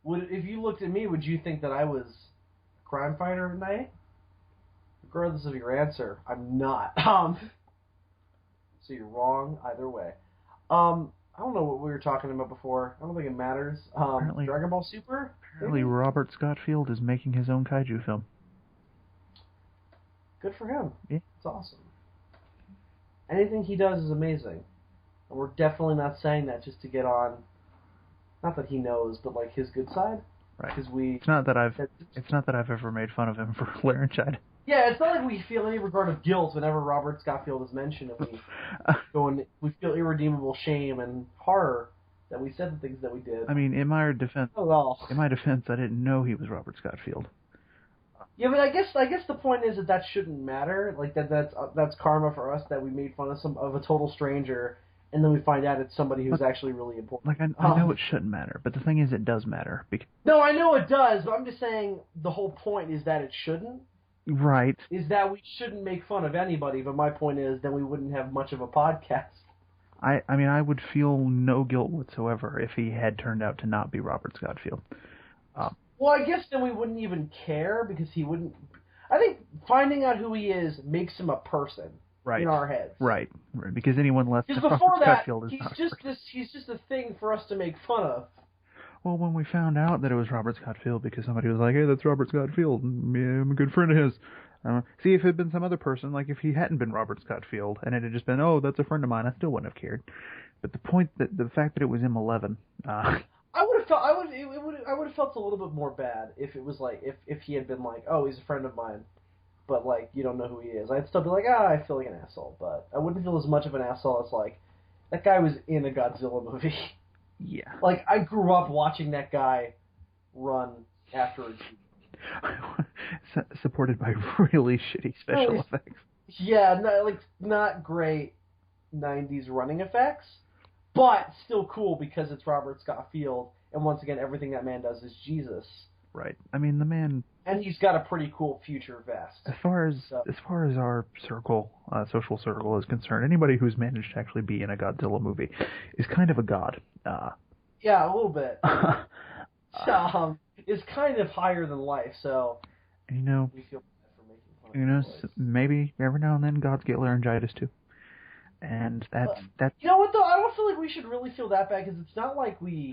If you looked at me, would you think that I was a crime fighter at night? Regardless of your answer, I'm not. So you're wrong either way. I don't know what we were talking about before. I don't think it matters. DragonBall Super? Apparently Robert Scott Field is making his own kaiju film. Good for him. Yeah. It's awesome. Anything he does is amazing. And we're definitely not saying that just to get on, not that he knows, but like his good side. Right. Because it's not that I've ever made fun of him for laryngitis. Yeah, it's not like we feel any regard of guilt whenever Robert Scott-Field is mentioned, and we feel irredeemable shame and horror that we said the things that we did. I mean, in my defense, I didn't know he was Robert Scott-Field. Yeah, but I guess the point is that shouldn't matter. Like that's karma for us that we made fun of a total stranger, and then we find out it's somebody who's actually really important. Like I know it shouldn't matter, but the thing is, it does matter. No, I know it does, but I'm just saying the whole point is that it shouldn't. Right. Is that we shouldn't make fun of anybody, but my point is then we wouldn't have much of a podcast. I mean, I would feel no guilt whatsoever if he had turned out to not be Robert Scott-Field. Well, I guess then we wouldn't even care because he wouldn't. I think finding out who he is makes him a person in our heads. Right. Because anyone less than Robert Scott-Field is not. He's just a thing for us to make fun of. Well, when we found out that it was Robert Scott-Field because somebody was like, "Hey, that's Robert Scott-Field. I'm a good friend of his." See, if it had been some other person, like if he hadn't been Robert Scott-Field and it had just been, "Oh, that's a friend of mine," I still wouldn't have cared. But the fact that it was M11. I would have felt a little bit more bad if it was like if he had been like, "Oh, he's a friend of mine," but like you don't know who he is. I'd still be like, I feel like an asshole, but I wouldn't feel as much of an asshole as like that guy was in a Godzilla movie. Yeah. Like I grew up watching that guy run after a jeep. Supported by really shitty special effects. Yeah, not great 90s running effects, but still cool because it's Robert Scott-Field, and once again, everything that man does is Jesus. Right. I mean, the man... And he's got a pretty cool future vest. As far as our circle, social circle is concerned, anybody who's managed to actually be in a Godzilla movie is kind of a god. Yeah, a little bit. Is kind of higher than life, so... You know, we feel bad for making fun of maybe every now and then gods get laryngitis too. And that's... You know what, though? I don't feel like we should really feel that bad, because it's not like we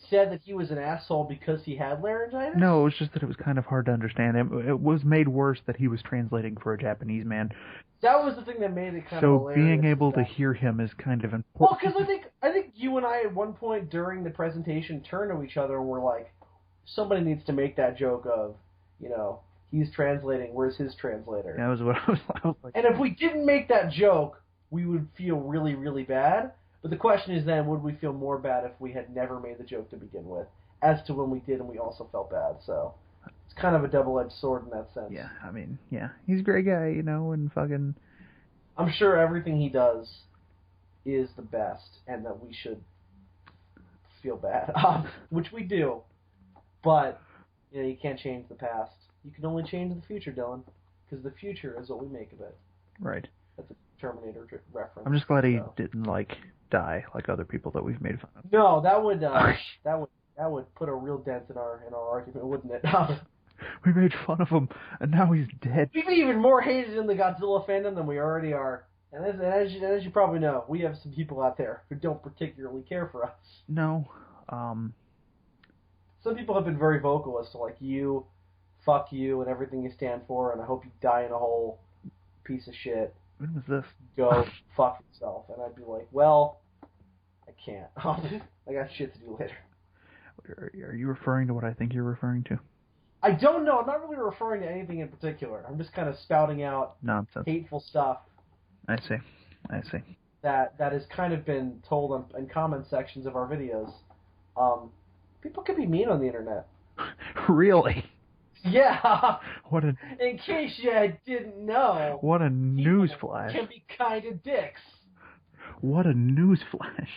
said that he was an asshole because he had laryngitis. No, it was just that it was kind of hard to understand. It was made worse that he was translating for a Japanese man. That was the thing that made it kind of hilarious. So being able to hear him is kind of important. Well, because I think you and I at one point during the presentation turned to each other and were like, somebody needs to make that joke of, you know, he's translating, where's his translator? That was what I was like. And if we didn't make that joke, we would feel really, really bad. But the question is then, would we feel more bad if we had never made the joke to begin with, as to when we did and we also felt bad? So it's kind of a double-edged sword in that sense. Yeah, I mean, yeah, he's a great guy, you know, and fucking... I'm sure everything he does is the best, and that we should feel bad, which we do. But, you know, you can't change the past. You can only change the future, Dylan, because the future is what we make of it. Right. That's a Terminator reference. I'm just glad he didn't, like, die like other people that we've made fun of. No, that would put a real dent in our argument, wouldn't it? We made fun of him, and now he's dead. We'd be even more hated in the Godzilla fandom than we already are. And as you probably know, we have some people out there who don't particularly care for us. No. Some people have been very vocal as to, like, you, fuck you, and everything you stand for, and I hope you die in a hole, piece of shit. When was this? Go fuck yourself. And I'd be like, well, I can't. I got shit to do later. Are you referring to what I think you're referring to? I don't know. I'm not really referring to anything in particular. I'm just kind of spouting out nonsense, hateful stuff. I see. That has kind of been told in comment sections of our videos. People can be mean on the internet. Really? Yeah. What a... In case you didn't know. What a newsflash. Can be kind of dicks. What a newsflash.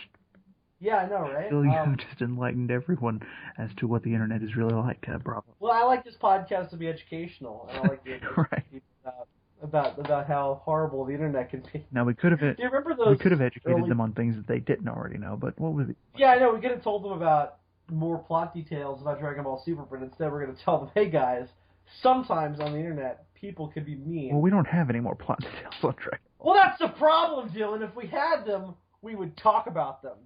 Yeah, I know, right? I feel you just enlightened everyone as to what the internet is really like, bravo. Well, I like this podcast to be educational, and I like to right. people about how horrible the internet can be. Now, we could have Do you remember those? We could have educated them on things that they didn't already know, but what was it? Yeah, I know. We could have told them about more plot details about Dragon Ball Super, but instead we're going to tell them, hey guys, sometimes on the internet people can be mean. Well, we don't have any more plot details on Dragon Ball. Well, that's the problem, Dylan. If we had them, we would talk about them.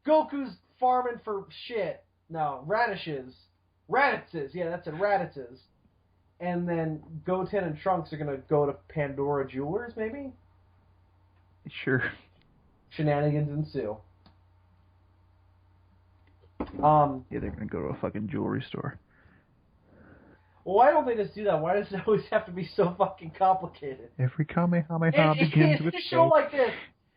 Goku's farming for shit. No, Raditzes. Yeah, that's it, Raditzes. and then Goten and Trunks are gonna go to Pandora Jewelers, maybe? Sure. Shenanigans ensue. Yeah, they're gonna go to a fucking jewelry store. Well, why don't they just do that? Why does it always have to be so fucking complicated? Every Kamehameha begins with a show like this,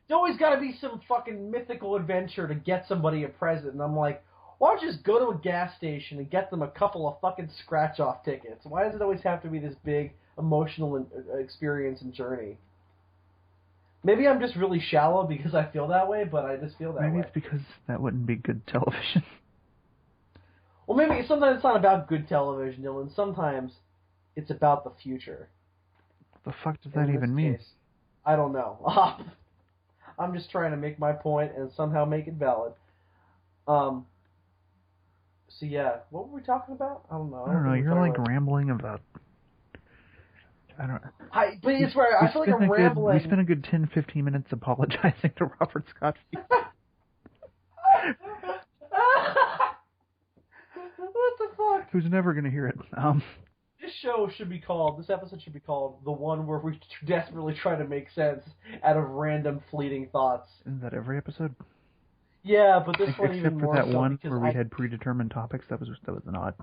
there's always got to be some fucking mythical adventure to get somebody a present. And I'm like, why don't you just go to a gas station and get them a couple of fucking scratch-off tickets? Why does it always have to be this big emotional experience and journey? Maybe I'm just really shallow because I feel that way, but I just feel that way. Maybe it's because that wouldn't be good television. Well, maybe sometimes it's not about good television, Dylan. Sometimes it's about the future. What the fuck does that even mean? I don't know. I'm just trying to make my point and somehow make it valid. So yeah, what were we talking about? I don't know. I don't know. You're like rambling about. I don't know. But it's where I feel like I'm rambling. We spent a good 10-15 minutes apologizing to Robert Scott. What the fuck? Who's never gonna hear it? This episode should be called the one where we desperately try to make sense out of random fleeting thoughts. Isn't that every episode? Yeah, but this one even more so. Except for that one where we had predetermined topics, that was an odd.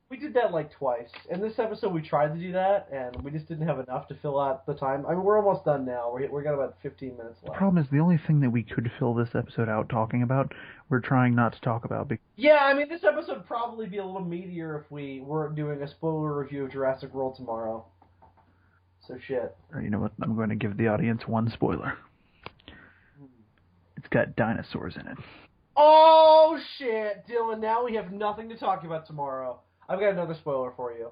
We did that like twice. In this episode, we tried to do that, and we just didn't have enough to fill out the time. I mean, we're almost done now. We got about 15 minutes left. The problem is the only thing that we could fill this episode out talking about, we're trying not to talk about. Yeah, I mean, this episode would probably be a little meatier if we weren't doing a spoiler review of Jurassic World tomorrow. So shit. Or you know what? I'm going to give the audience one spoiler. It's got dinosaurs in it. Oh shit, Dylan! Now we have nothing to talk about tomorrow. I've got another spoiler for you.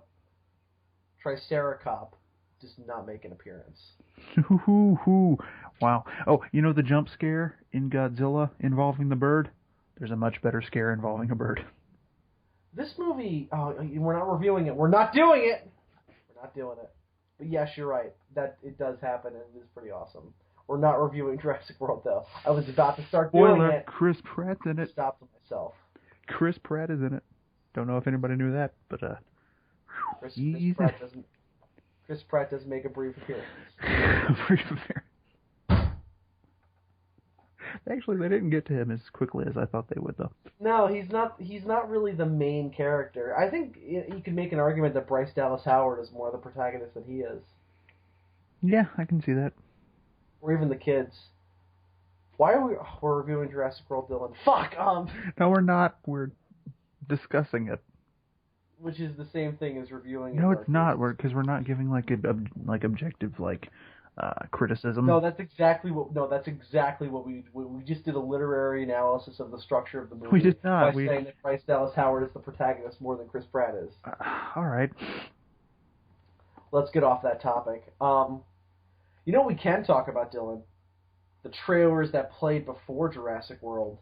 Triceracop does not make an appearance. Wow. Oh, you know the jump scare in Godzilla involving the bird? There's a much better scare involving a bird. This movie, we're not reviewing it. We're not doing it! We're not doing it. But yes, you're right. That it does happen, and it is pretty awesome. We're not reviewing Jurassic World, though. I was about to start doing it. Chris Pratt's in it. Stopped myself. Chris Pratt is in it. Don't know if anybody knew that, but Chris Pratt doesn't make a brief appearance. Actually, they didn't get to him as quickly as I thought they would, though. No, he's not. He's not really the main character. I think you could make an argument that Bryce Dallas Howard is more the protagonist than he is. Yeah, I can see that. Or even the kids. Why are we're reviewing Jurassic World, Dylan? Fuck. No, we're not. We're discussing it. Which is the same thing as reviewing. No, it's not. Because we're not giving objective criticism. No, that's exactly what. No, that's exactly what we just did a literary analysis of the structure of the movie. We did not. By saying that Bryce Dallas Howard is the protagonist more than Chris Pratt is. All right. Let's get off that topic. You know what we can talk about, Dylan? The trailers that played before Jurassic World.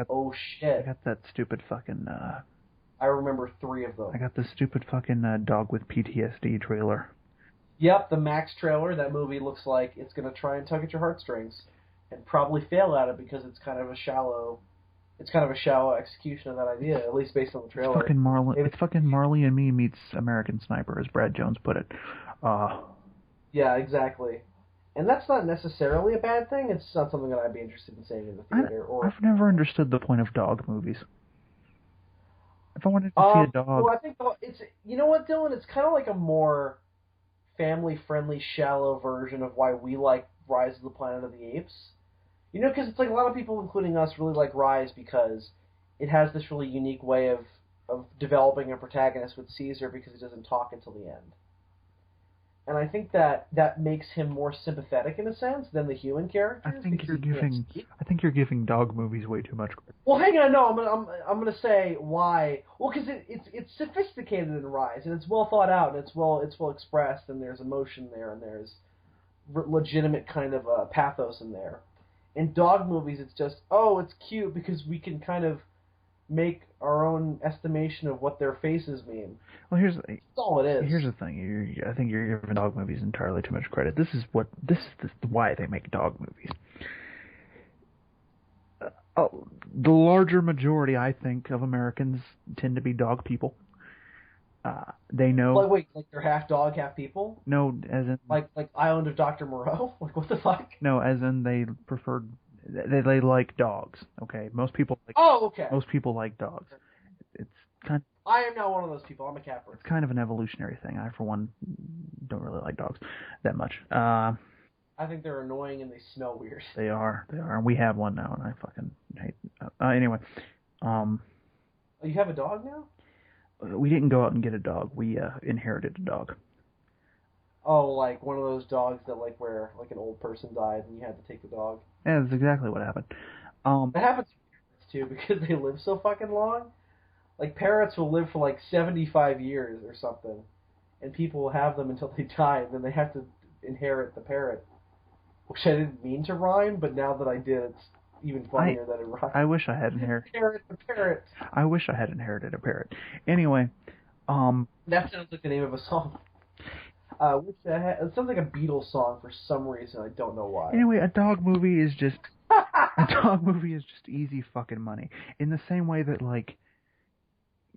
Oh shit! I got that stupid fucking. I remember 3 of them. I got the stupid fucking dog with PTSD trailer. Yep, the Max trailer. That movie looks like it's gonna try and tug at your heartstrings, and probably fail at it because it's kind of a shallow execution of that idea, at least based on the trailer. It's fucking Marley and Me meets American Sniper, as Brad Jones put it. Yeah, exactly. And that's not necessarily a bad thing. It's not something that I'd be interested in seeing in the theater. I've never understood the point of dog movies. If I wanted to see a dog... Well, I think it's... You know what, Dylan? It's kind of like a more family-friendly, shallow version of why we like Rise of the Planet of the Apes. You know, because it's like a lot of people, including us, really like Rise because it has this really unique way of developing a protagonist with Caesar because he doesn't talk until the end. And I think that makes him more sympathetic in a sense than the human characters. I think you're giving dog movies way too much credit. Well, hang on, no, I'm gonna say why. Well, because it's sophisticated in Rise, and it's well thought out, and it's well expressed, and there's emotion there, and there's legitimate kind of pathos in there. In dog movies, it's just it's cute because we can kind of make our own estimation of what their faces mean. Well, that's all it is. Here's the thing. I think you're giving dog movies entirely too much credit. This is why they make dog movies. The larger majority, I think, of Americans tend to be dog people. They know. Like, wait, like they're half dog, half people? No, as in like Island of Dr. Moreau? Like, what the fuck? No, as in they prefer. They like dogs. Okay, most people like. Oh, okay. Most people like dogs. It's kind. I am not one of those people. I'm a cat person. It's kind of an evolutionary thing. I, for one, don't really like dogs that much. I think they're annoying and they smell weird. They are. And we have one now, and I fucking hate. Anyway, Oh, you have a dog now? we didn't go out and get a dog. We inherited a dog. Oh, like one of those dogs that like where like an old person died and you had to take the dog. Yeah, that's exactly what happened. That happens to parrots too because they live so fucking long. Like parrots will live for like 75 years or something, and people will have them until they die, and then they have to inherit the parrot. Which I didn't mean to rhyme, but now that I did, it's even funnier that it rhymes. I wish I had inherited. The parrot. I wish I had inherited a parrot. Anyway, that sounds like the name of a song. It sounds like a Beatles song for some reason. I don't know why. Anyway, a dog movie is just easy fucking money. In the same way that like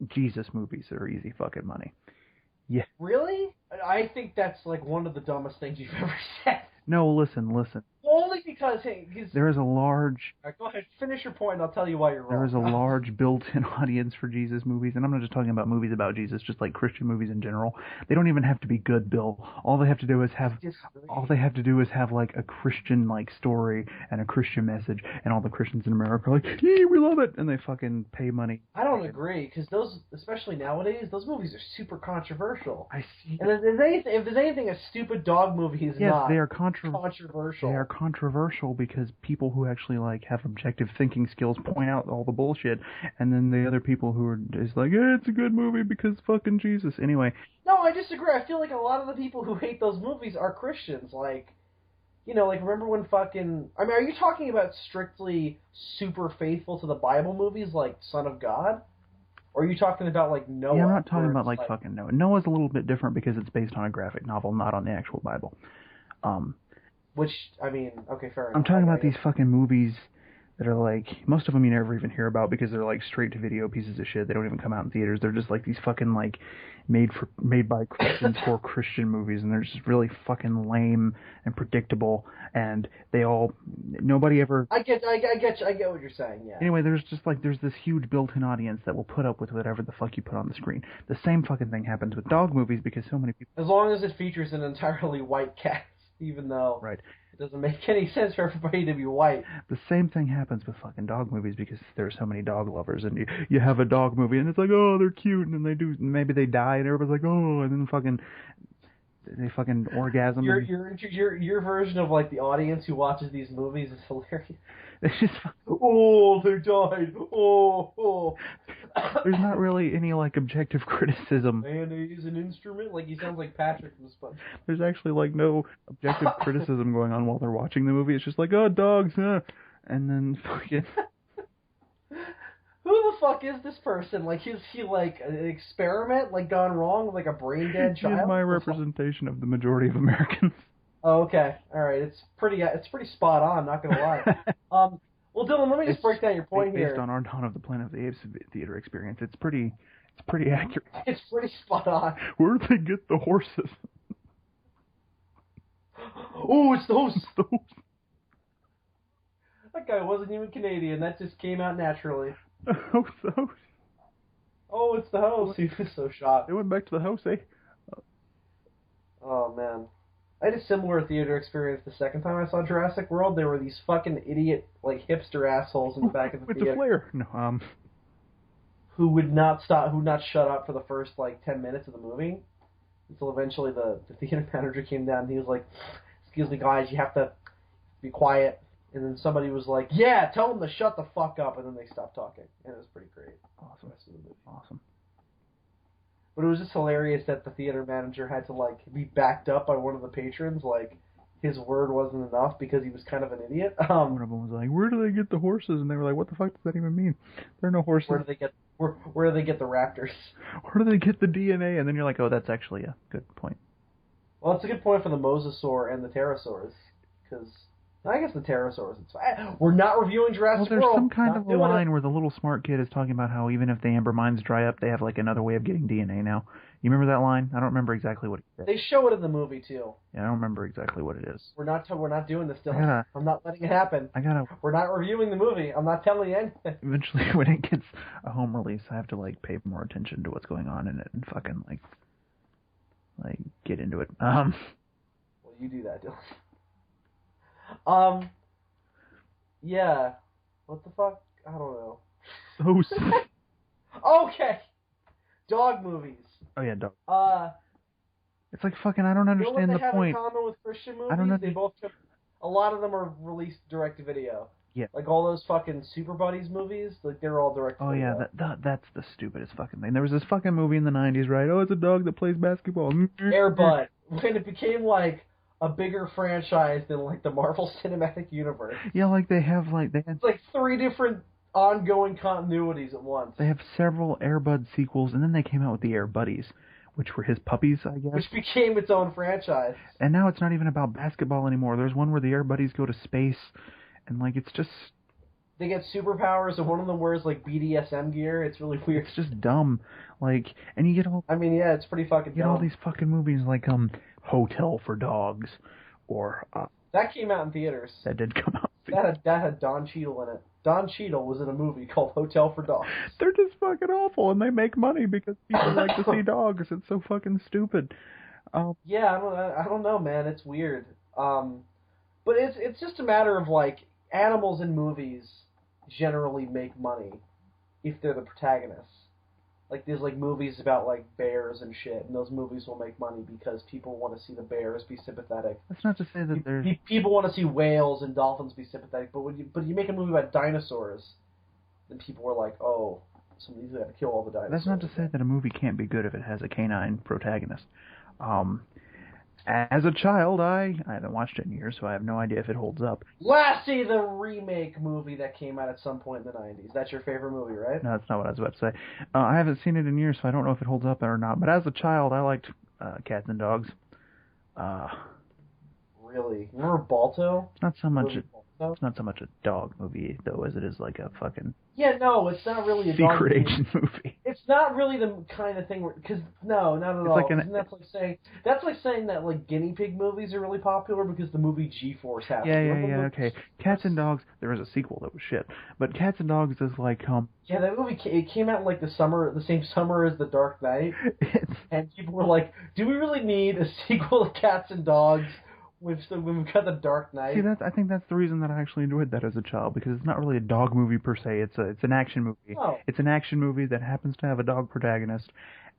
Jesus movies are easy fucking money. Yeah. Really? I think that's like one of the dumbest things you've ever said. No, listen. Only because there is a large. All right, go ahead, finish your point, and I'll tell you why you're wrong. There is a large built-in audience for Jesus movies, and I'm not just talking about movies about Jesus, just like Christian movies in general. They don't even have to be good, Bill. All they have to do is have like a Christian like story and a Christian message, and all the Christians in America are like, "Yee, we love it," and they fucking pay money. I don't agree, because those, especially nowadays, those movies are super controversial. I see. And if there's anything a stupid dog movie is not, they are controversial. They are controversial because people who actually like have objective thinking skills point out all the bullshit, and then the other people who are just like, it's a good movie because fucking Jesus. Anyway. No, I disagree. I feel like a lot of the people who hate those movies are Christians. Like, like remember when fucking... I mean, are you talking about strictly super faithful to the Bible movies like Son of God? Or are you talking about like Noah? Yeah, I'm not talking about like fucking Noah. Noah's a little bit different because it's based on a graphic novel, not on the actual Bible. Which, I mean, okay, fair enough. I'm talking about these fucking movies that are like, most of them you never even hear about because they're like straight to video pieces of shit. They don't even come out in theaters. They're just like these fucking like made by Christians for Christian movies, and they're just really fucking lame and predictable, and nobody ever... I get what you're saying, yeah. Anyway, there's this huge built-in audience that will put up with whatever the fuck you put on the screen. The same fucking thing happens with dog movies because so many people... As long as it features an entirely white cat. Even though it doesn't make any sense for everybody to be white. The same thing happens with fucking dog movies because there are so many dog lovers, and you have a dog movie and it's like, oh, they're cute, and then maybe they die, and everybody's like, oh, and then they fucking orgasm. Your version of like the audience who watches these movies is hilarious. It's just, oh, they died. Oh. There's not really any like objective criticism. Mayonnaise an instrument? Like he sounds like Patrick from SpongeBob. There's actually like no objective criticism going on while they're watching the movie. It's just like, oh, dogs, huh? And then fucking... Who the fuck is this person? Like, is he like an experiment, like gone wrong, like a brain dead child? He's my representation of the majority of Americans. Oh, okay, all right. It's pretty spot on. Not gonna lie. Well, Dylan, let me just break down your point based here. Based on our Dawn of the Planet of the Apes theater experience, it's pretty accurate. It's pretty spot on. Where do they get the horses? Oh, it's the host. That guy wasn't even Canadian. That just came out naturally. The host. Oh, it's the host. He was so shocked. They went back to the house, eh? Oh, man. I had a similar theater experience the second time I saw Jurassic World. There were these fucking idiot, like, hipster assholes in the back of the with theater. With the flare. No, who would not shut up for the first, like, 10 minutes of the movie. Until eventually the theater manager came down and he was like, excuse me, guys, you have to be quiet. And then somebody was like, yeah, tell them to shut the fuck up. And then they stopped talking. And it was pretty great. Awesome. But it was just hilarious that the theater manager had to, like, be backed up by one of the patrons. Like, his word wasn't enough because he was kind of an idiot. One of them was like, where do they get the horses? And they were like, what the fuck does that even mean? There are no horses. Where do they get the raptors? Where do they get the DNA? And then you're like, oh, that's actually a good point. Well, it's a good point for the mosasaur and the pterosaurs. Because... I guess the pterosaurs. We're not reviewing Jurassic World. World. Well, there's some kind of a line where the little smart kid is talking about how even if the amber mines dry up, they have like another way of getting DNA now. You remember that line? I don't remember exactly what it said. They show it in the movie too. Yeah, I don't remember exactly what it is. We're not doing this, Dylan. I'm not letting it happen. We're not reviewing the movie. I'm not telling you anything. Eventually, when it gets a home release, I have to like pay more attention to what's going on in it and fucking like get into it. Well, you do that, Dylan. Yeah. What the fuck? I don't know. So Okay. Dog movies. Oh yeah, dog. It's like fucking. I don't understand the point. You know what they have in common with Christian movies? I don't know. They both took. A lot of them are released direct to video. Yeah. Like all those fucking Super Buddies movies, like they're all direct to video. Oh yeah, that's the stupidest fucking thing. There was this fucking movie in the 90s, right? Oh, it's a dog that plays basketball. Air Bud. When it became like a bigger franchise than like the Marvel Cinematic Universe. Yeah, like they had It's like 3 different ongoing continuities at once. They have several Air Bud sequels, and then they came out with the Air Buddies, which were his puppies, I guess. Which became its own franchise. And now it's not even about basketball anymore. There's one where the Air Buddies go to space, and like it's just... They get superpowers, and one of them wears like BDSM gear. It's really weird. It's just dumb. Like, and you get all... I mean, yeah, it's pretty fucking dumb. You get all these fucking movies like Hotel for Dogs, or... that came out in theaters. That did come out. That had Don Cheadle in it. Don Cheadle was in a movie called Hotel for Dogs. They're just fucking awful, and they make money because people like to see dogs. It's so fucking stupid. Yeah, I don't know, man. It's weird. But it's just a matter of like animals in movies generally make money if they're the protagonists. Like there's like movies about like bears and shit, and those movies will make money because people want to see the bears be sympathetic. That's not to say that there's... People want to see whales and dolphins be sympathetic, but you make a movie about dinosaurs, then people are like, oh, somebody's got to kill all the dinosaurs. That's not to say that a movie can't be good if it has a canine protagonist. As a child, I haven't watched it in years, so I have no idea if it holds up. Lassie, the remake movie that came out at some point in the 90s. That's your favorite movie, right? No, that's not what I was about to say. I haven't seen it in years, so I don't know if it holds up or not. But as a child, I liked Cats and Dogs. Really? Remember Balto? It's not so much a dog movie, though, as it is like a fucking... Yeah, no, it's not really a dog secret agent movie. It's not really the kind of thing where... Because, no, not at all. That's like saying that, like, guinea pig movies are really popular because the movie G-Force happened. Yeah, okay. Cats and Dogs, there was a sequel that was shit. But Cats and Dogs is like, Yeah, that movie, it came out in, like, the same summer as The Dark Knight. And people were like, do we really need a sequel to Cats and Dogs? We've got The Dark Knight. See, I think that's the reason that I actually enjoyed that as a child, because it's not really a dog movie per se. It's an action movie. No. It's an action movie that happens to have a dog protagonist,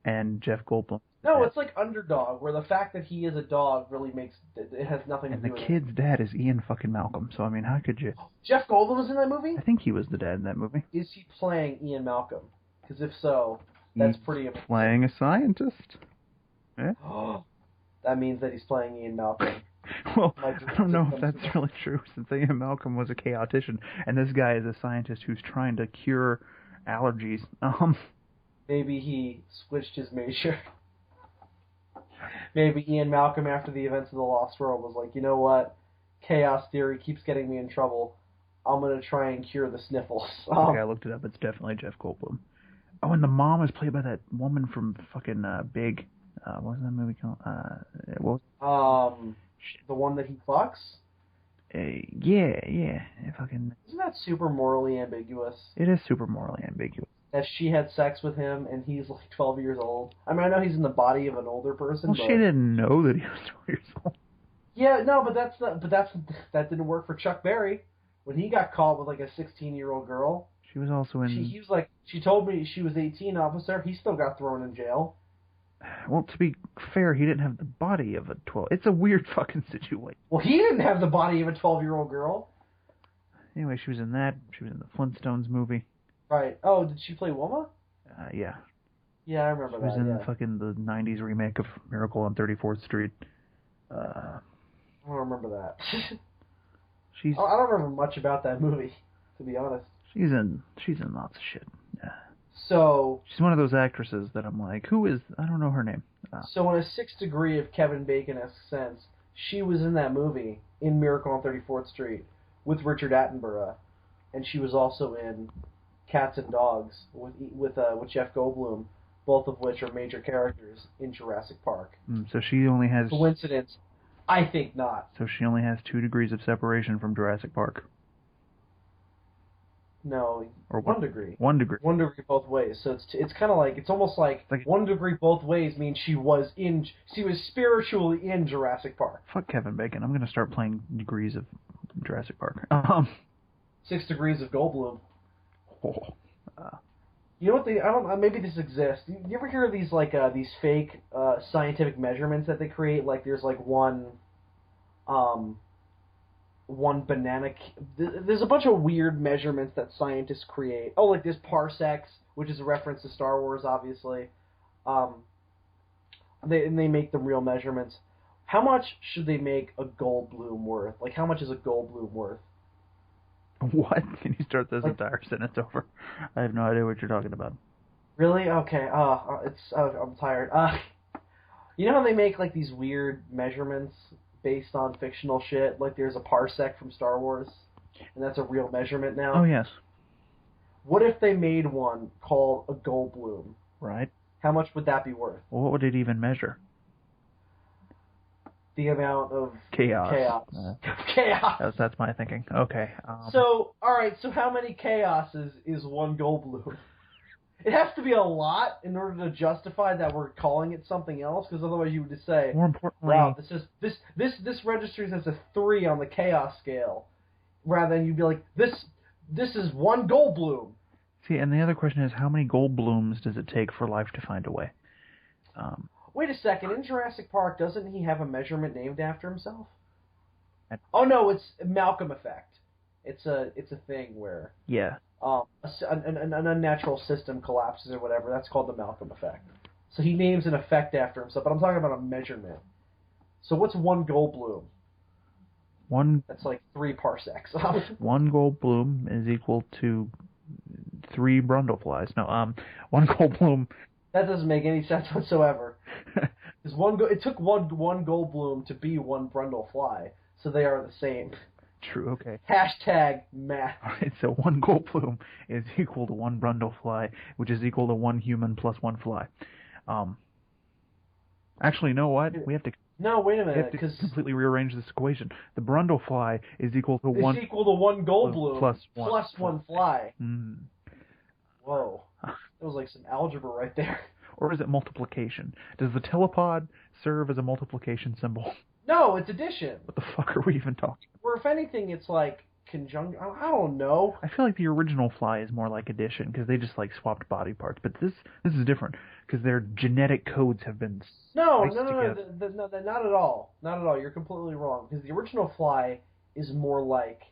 and Jeff Goldblum. No, it's like Underdog, where the fact that he is a dog really makes it has nothing to do with it. And the kid's dad is Ian fucking Malcolm, so I mean, how could you? Jeff Goldblum was in that movie? I think he was the dad in that movie. Is he playing Ian Malcolm? Because if so, that's pretty amazing. Playing a scientist. Yeah. That means that he's playing Ian Malcolm. Well, I don't know if that's really true, since Ian Malcolm was a chaotician, and this guy is a scientist who's trying to cure allergies. Maybe he switched his major. Maybe Ian Malcolm, after the events of The Lost World, was like, you know what? Chaos theory keeps getting me in trouble. I'm going to try and cure the sniffles. Okay, I looked it up. It's definitely Jeff Goldblum. Oh, and the mom is played by that woman from fucking Big. What was that movie called? The one that he fucks? Yeah. Fucking. Isn't that super morally ambiguous? It is super morally ambiguous. That she had sex with him and he's like 12 years old. I mean, I know he's in the body of an older person. Well, she didn't know that he was 12 years old. Yeah, no, but that didn't work for Chuck Berry when he got caught with like a 16-year-old girl. She was also in. He was like, she told me she was 18, officer. He still got thrown in jail. Well, to be fair, he didn't have the body of a 12. It's a weird fucking situation. Well, he didn't have the body of a 12-year-old girl. Anyway, she was in that. She was in the Flintstones movie. Right. Oh, did she play Wilma? Yeah. Yeah, I remember that. She was in fucking the 90s remake of Miracle on 34th Street. I don't remember that. I don't remember much about that movie, to be honest. She's in lots of shit. Yeah. So she's one of those actresses that I'm like, who is? I don't know her name. So in a sixth degree of Kevin Bacon-esque sense, she was in that movie in Miracle on 34th Street with Richard Attenborough, and she was also in Cats and Dogs with Jeff Goldblum. both of which are major characters in Jurassic Park. So she only has... Coincidence? I think not. So she only has 2 degrees of separation from Jurassic Park. No, or 1 degree. 1 degree. 1 degree both ways. So it's kind of like, it's almost like 1 degree both ways means she was spiritually in Jurassic Park. Fuck Kevin Bacon. I'm gonna start playing degrees of Jurassic Park. 6 degrees of Goldblum. Oh. You know what I don't. Maybe this exists. You ever hear of these these fake scientific measurements that they create? Like there's like one banana. There's a bunch of weird measurements that scientists create. Oh, like this parsecs, which is a reference to Star Wars, obviously. They make them real measurements. How much should they make a Goldblum worth? Like how much is a Goldblum worth? What? Can you start this entire sentence over? I have no idea what you're talking about. Really? Okay. I'm tired. You know how they make like these weird measurements based on fictional shit? Like there's a parsec from Star Wars, and that's a real measurement now. Oh yes. What if they made one called a Goldblum? Right. How much would that be worth? Well, what would it even measure? The amount of chaos. Chaos. That's my thinking. Okay. So, alright, so how many chaoses is 1 Goldblum? It has to be a lot in order to justify that we're calling it something else, because otherwise you would just say, more importantly, wow, this registers as a 3 on the chaos scale, rather than you'd be like, this is 1 Goldblum. See, and the other question is, how many Goldblums does it take for life to find a way? Wait a second. In Jurassic Park, doesn't he have a measurement named after himself? Oh no, it's Malcolm effect. It's a thing where an unnatural system collapses or whatever. That's called the Malcolm effect. So he names an effect after himself. But I'm talking about a measurement. So what's 1 Goldblum? That's like 3 parsecs. 1 Goldblum is equal to 3 Brundleflies. No, 1 Goldblum. That doesn't make any sense whatsoever. It took one Goldblum to be 1 Brundlefly, so they are the same. True, okay. Hashtag math. Alright, so 1 Goldblum is equal to 1 Brundlefly, which is equal to 1 human plus 1 fly. Actually, you know what? We have to... No, wait a minute, we have to completely rearrange this equation. The Brundlefly is equal to 1... It's equal to 1 Goldblum plus 1 fly. Mm. Whoa. That was like some algebra right there. Or is it multiplication? Does the telepod serve as a multiplication symbol? No, it's addition. What the fuck are we even talking? Or if anything, it's like conjunction. I don't know. I feel like the original Fly is more like addition because they just like swapped body parts. But this is different because their genetic codes have been no, not at all. Not at all. You're completely wrong because the original Fly is more like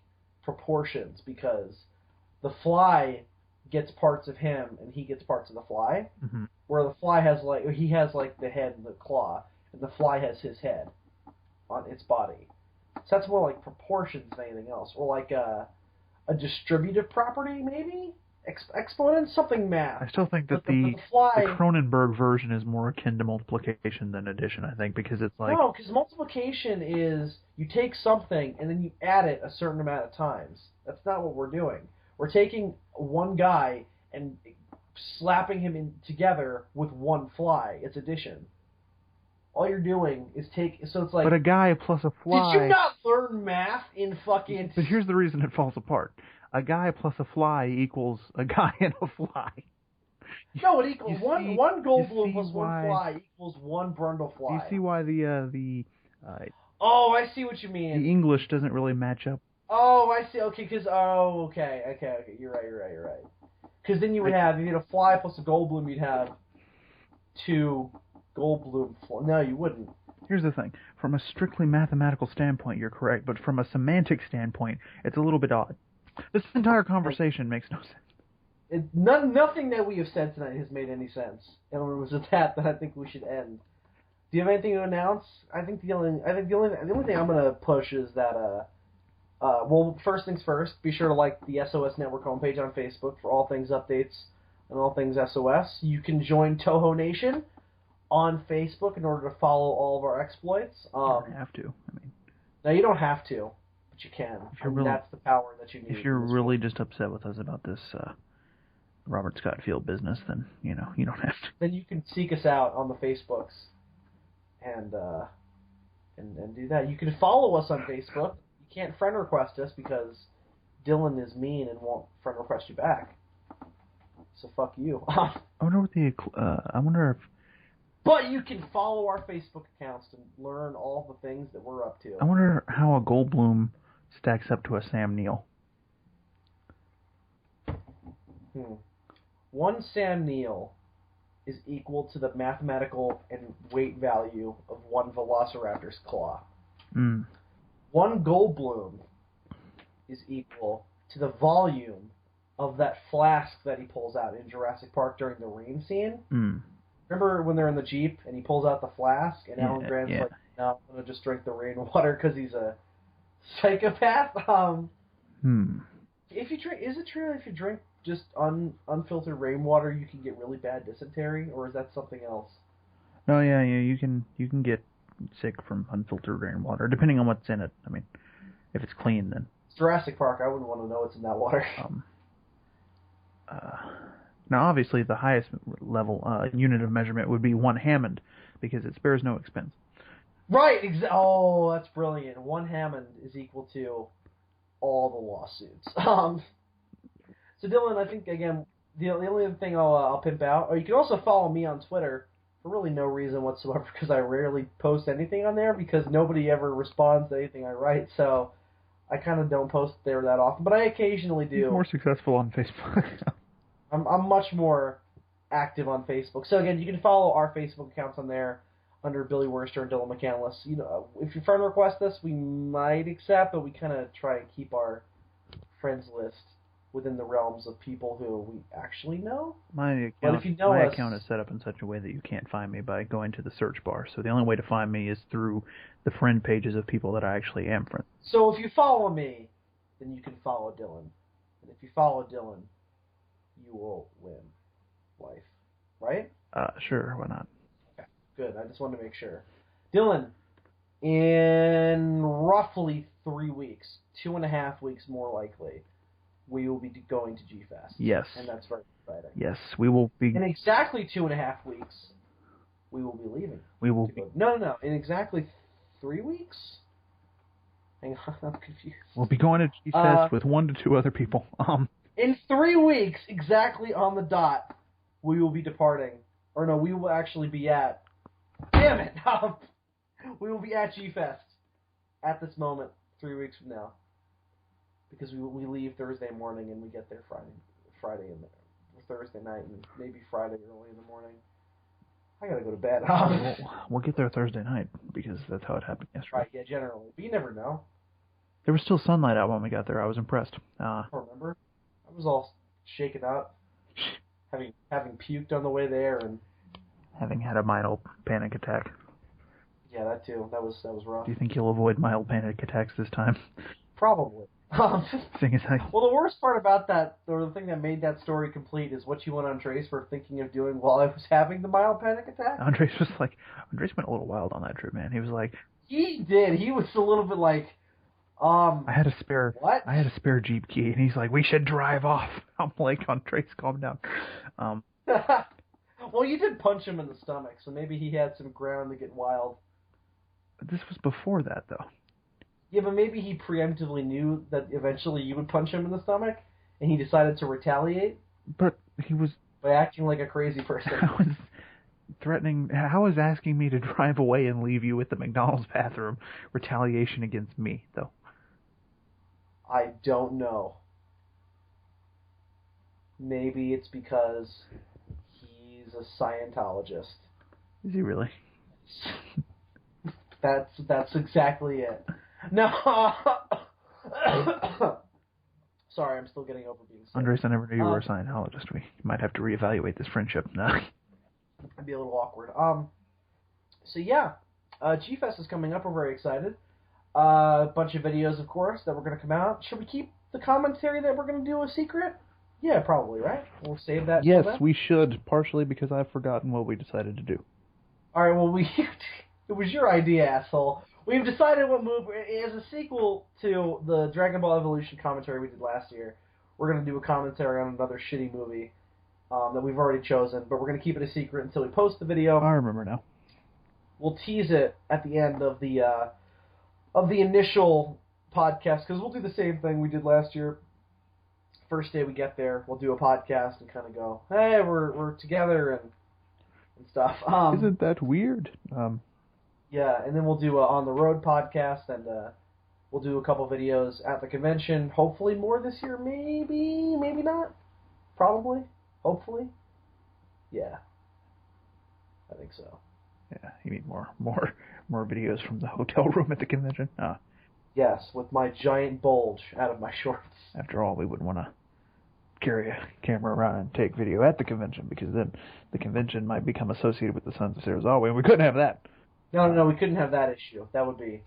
proportions because the Fly gets parts of him and he gets parts of the Fly, where the Fly has he has the head and the claw, and the Fly has his head on its body. So that's more like proportions than anything else, or like a distributive property maybe, exponent, something math. I still think that the Cronenberg version is more akin to multiplication than addition. I think because it's like no, because multiplication is you take something and then you add it a certain amount of times. That's not what we're doing. We're taking one guy and slapping him in together with 1 fly. It's addition. All you're doing is so it's like... But a guy plus a fly... Did you not learn math in fucking... But here's the reason it falls apart. A guy plus a fly equals a guy and a fly. No, it equals... One Goldblum plus 1 fly equals 1 Brundlefly. Do you see why oh, I see what you mean. The English doesn't really match up. Oh, I see. Okay, because... Oh, okay. You're right. Because then you would have... If you had a fly plus a Goldblum, you'd have 2... Goldblum. No, you wouldn't. Here's the thing. From a strictly mathematical standpoint, you're correct, but from a semantic standpoint, it's a little bit odd. This entire conversation makes no sense. Nothing that we have said tonight has made any sense. And it was at that I think we should end. Do you have anything to announce? I think the only thing I'm gonna push is that well, first things first, be sure to like the SOS Network homepage on Facebook for all things updates and all things SOS. You can join Toho Nation on Facebook in order to follow all of our exploits. You don't have to. No, you don't have to, but you can. That's the power that you need. If you're really just upset with us about this Robert Scott Field business, then you don't have to. Then you can seek us out on the Facebooks and do that. You can follow us on Facebook. You can't friend request us because Dylan is mean and won't friend request you back. So fuck you. I wonder if. But you can follow our Facebook accounts to learn all the things that we're up to. I wonder how a Goldblum stacks up to a Sam Neill. One Sam Neill is equal to the mathematical and weight value of one Velociraptor's claw. Mm. One Goldblum is equal to the volume of that flask that he pulls out in Jurassic Park during the rain scene. Mm. Remember when they're in the Jeep and he pulls out the flask and Alan Grant's like, no, I'm going to just drink the rainwater because he's a psychopath? If you drink, is it true that if you drink just unfiltered rainwater, you can get really bad dysentery, or is that something else? No, yeah, you can get sick from unfiltered rainwater, depending on what's in it. I mean, if it's clean, then. Jurassic Park, I wouldn't want to know what's in that water. Now, obviously, the highest level unit of measurement would be 1 Hammond, because it spares no expense. Right. Oh, that's brilliant. 1 Hammond is equal to all the lawsuits. So Dylan, I think again the only other thing I'll pimp out, or you can also follow me on Twitter for really no reason whatsoever because I rarely post anything on there because nobody ever responds to anything I write, so I kind of don't post there that often, but I occasionally do. You're more successful on Facebook. I'm much more active on Facebook. So again, you can follow our Facebook accounts on there under Billy Worcester and Dylan McCandless. You know, if your friend requests us, we might accept, but we kind of try and keep our friends list within the realms of people who we actually know. My account is set up in such a way that you can't find me by going to the search bar. So the only way to find me is through the friend pages of people that I actually am friends. So if you follow me, then you can follow Dylan. And if you follow Dylan, you will win life. Right? Sure, why not? Okay, good. I just wanted to make sure. Dylan, in roughly 3 weeks, 2.5 weeks more likely, we will be going to G-Fest. Yes. And that's very exciting. Yes, we will be... In exactly 2.5 weeks, we will be leaving. We will be... No. In exactly 3 weeks? Hang on, I'm confused. We'll be going to G-Fest with 1 to 2 other people. In 3 weeks, exactly on the dot, we will be departing. Or no, we will actually be at... Damn it! We will be at G-Fest at this moment 3 weeks from now. Because we leave Thursday morning and we get there Friday and Thursday night and maybe Friday early in the morning. I gotta go to bed. We'll get there Thursday night because that's how it happened yesterday. Right, yeah, generally. But you never know. There was still sunlight out when we got there. I was impressed. I remember. I was all shaken up, having puked on the way there and having had a mild panic attack. Yeah, that too. That was rough. Do you think you'll avoid mild panic attacks this time? Probably. Well, the worst part about that, or the thing that made that story complete, is what you went on Trace for thinking of doing while I was having the mild panic attack. Andres went a little wild on that trip, man. He was like... He did. He was a little bit like, I had a spare... What? I had a spare Jeep key, and he's like, we should drive off. I'm like, Andres, calm down. Well, you did punch him in the stomach, so maybe he had some ground to get wild. This was before that, though. Yeah, but maybe he preemptively knew that eventually you would punch him in the stomach, and he decided to retaliate. But he was... By acting like a crazy person. I was threatening... How is asking me to drive away and leave you at the McDonald's bathroom retaliation against me, though? I don't know. Maybe it's because he's a Scientologist. Is he really? That's exactly it. No. Sorry, I'm still getting over being sick. Andres, I never knew you were a Scientologist. We might have to reevaluate this friendship. No. It'd be a little awkward. So yeah, G-Fest is coming up. We're very excited. A bunch of videos, of course, that we're going to come out. Should we keep the commentary that we're going to do a secret? Yeah, probably, right? We'll save that. Yes, we should, partially because I've forgotten what we decided to do. All right, well, it was your idea, asshole. We've decided what movie, as a sequel to the Dragon Ball Evolution commentary we did last year, we're going to do a commentary on another shitty movie, that we've already chosen, but we're going to keep it a secret until we post the video. I remember now. We'll tease it at the end of the initial podcast, because we'll do the same thing we did last year. First day we get there, we'll do a podcast and kind of go, hey, we're together and stuff. Isn't that weird? Yeah, and then we'll do a on the road podcast, and we'll do a couple videos at the convention. Hopefully more this year, maybe not. Probably, hopefully. Yeah, I think so. Yeah, you mean more videos from the hotel room at the convention? Yes, with my giant bulge out of my shorts. After all, we wouldn't want to carry a camera around and take video at the convention, because then the convention might become associated with the Sons of Sarazawa, and we couldn't have that. No, we couldn't have that issue. That would be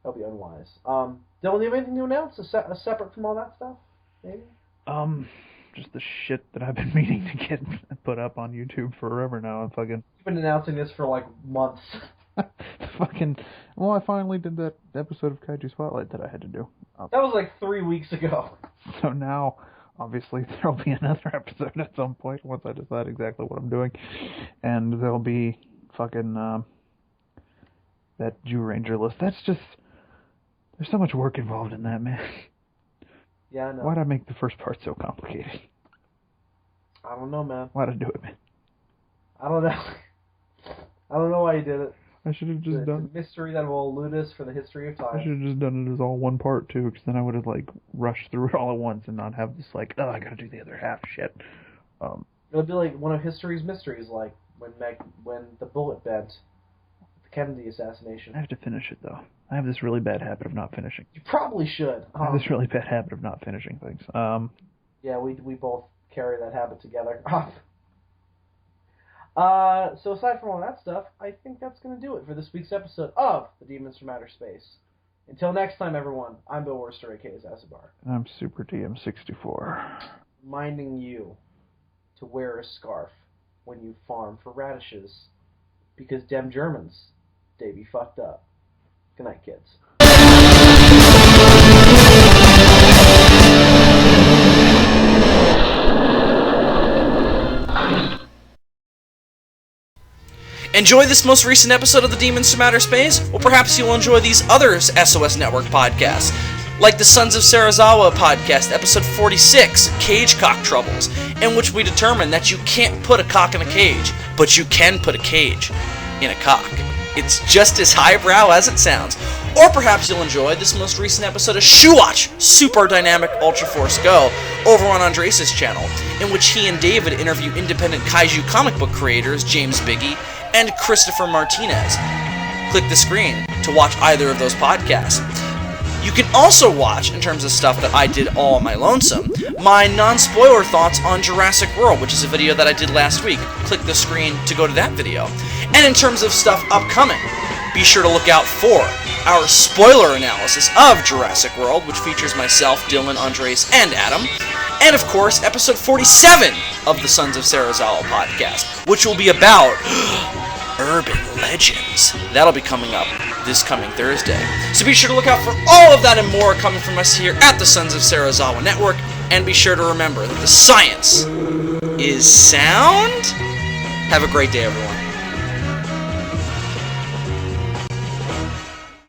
unwise. Dylan, do you have anything to announce, separate from all that stuff? Maybe? Just the shit that I've been meaning to get put up on YouTube forever now. You've been announcing this for like months. Well, I finally did that episode of Kaiju Spotlight that I had to do. That was like 3 weeks ago. So now, obviously, there'll be another episode at some point once I decide exactly what I'm doing. And there'll be that Jew Ranger list. That's just... There's so much work involved in that, man. Yeah, I know. Why'd I make the first part so complicated? I don't know, man. Why'd I do it, man? I don't know. I don't know why you did it. I should have just done... It's a mystery that will elude us for the history of time. I should have just done it as all one part, too, because then I would have, rushed through it all at once and not have this, I gotta do the other half shit. It'll be like one of history's mysteries, like when the bullet bent, the Kennedy assassination. I have to finish it, though. I have this really bad habit of not finishing. You probably should. I have this really bad habit of not finishing things. Yeah, we both carry that habit together. So aside from all that stuff, I think that's going to do it for this week's episode of The Demons from Outer Space. Until next time, everyone, I'm Bill Worcester, aka Zazubaar. And I'm Super DM64. Reminding you to wear a scarf when you farm for radishes, because dem Germans, they be fucked up. Good night, kids. Enjoy this most recent episode of The Demons from Outer Space? Well, perhaps you'll enjoy these other SOS Network podcasts, like the Sons of Sarazawa podcast, episode 46, Cage Cock Troubles, in which we determine that you can't put a cock in a cage, but you can put a cage in a cock. It's just as highbrow as it sounds. Or perhaps you'll enjoy this most recent episode of Shoewatch Super Dynamic Ultra Force Go over on Andres' channel, in which he and David interview independent kaiju comic book creators James Biggie and Christopher Martinez. Click the screen to watch either of those podcasts. You can also watch, in terms of stuff that I did all on my lonesome, my non-spoiler thoughts on Jurassic World, which is a video that I did last week. Click the screen to go to that video. And in terms of stuff upcoming, be sure to look out for our spoiler analysis of Jurassic World, which features myself, Dylan, Andres, and Adam. And of course, episode 47 of the Sons of Sarazawa podcast, which will be about urban legends. That'll be coming up this coming Thursday. So be sure to look out for all of that and more coming from us here at the Sons of Sarazawa Network. And be sure to remember that the science is sound. Have a great day, everyone.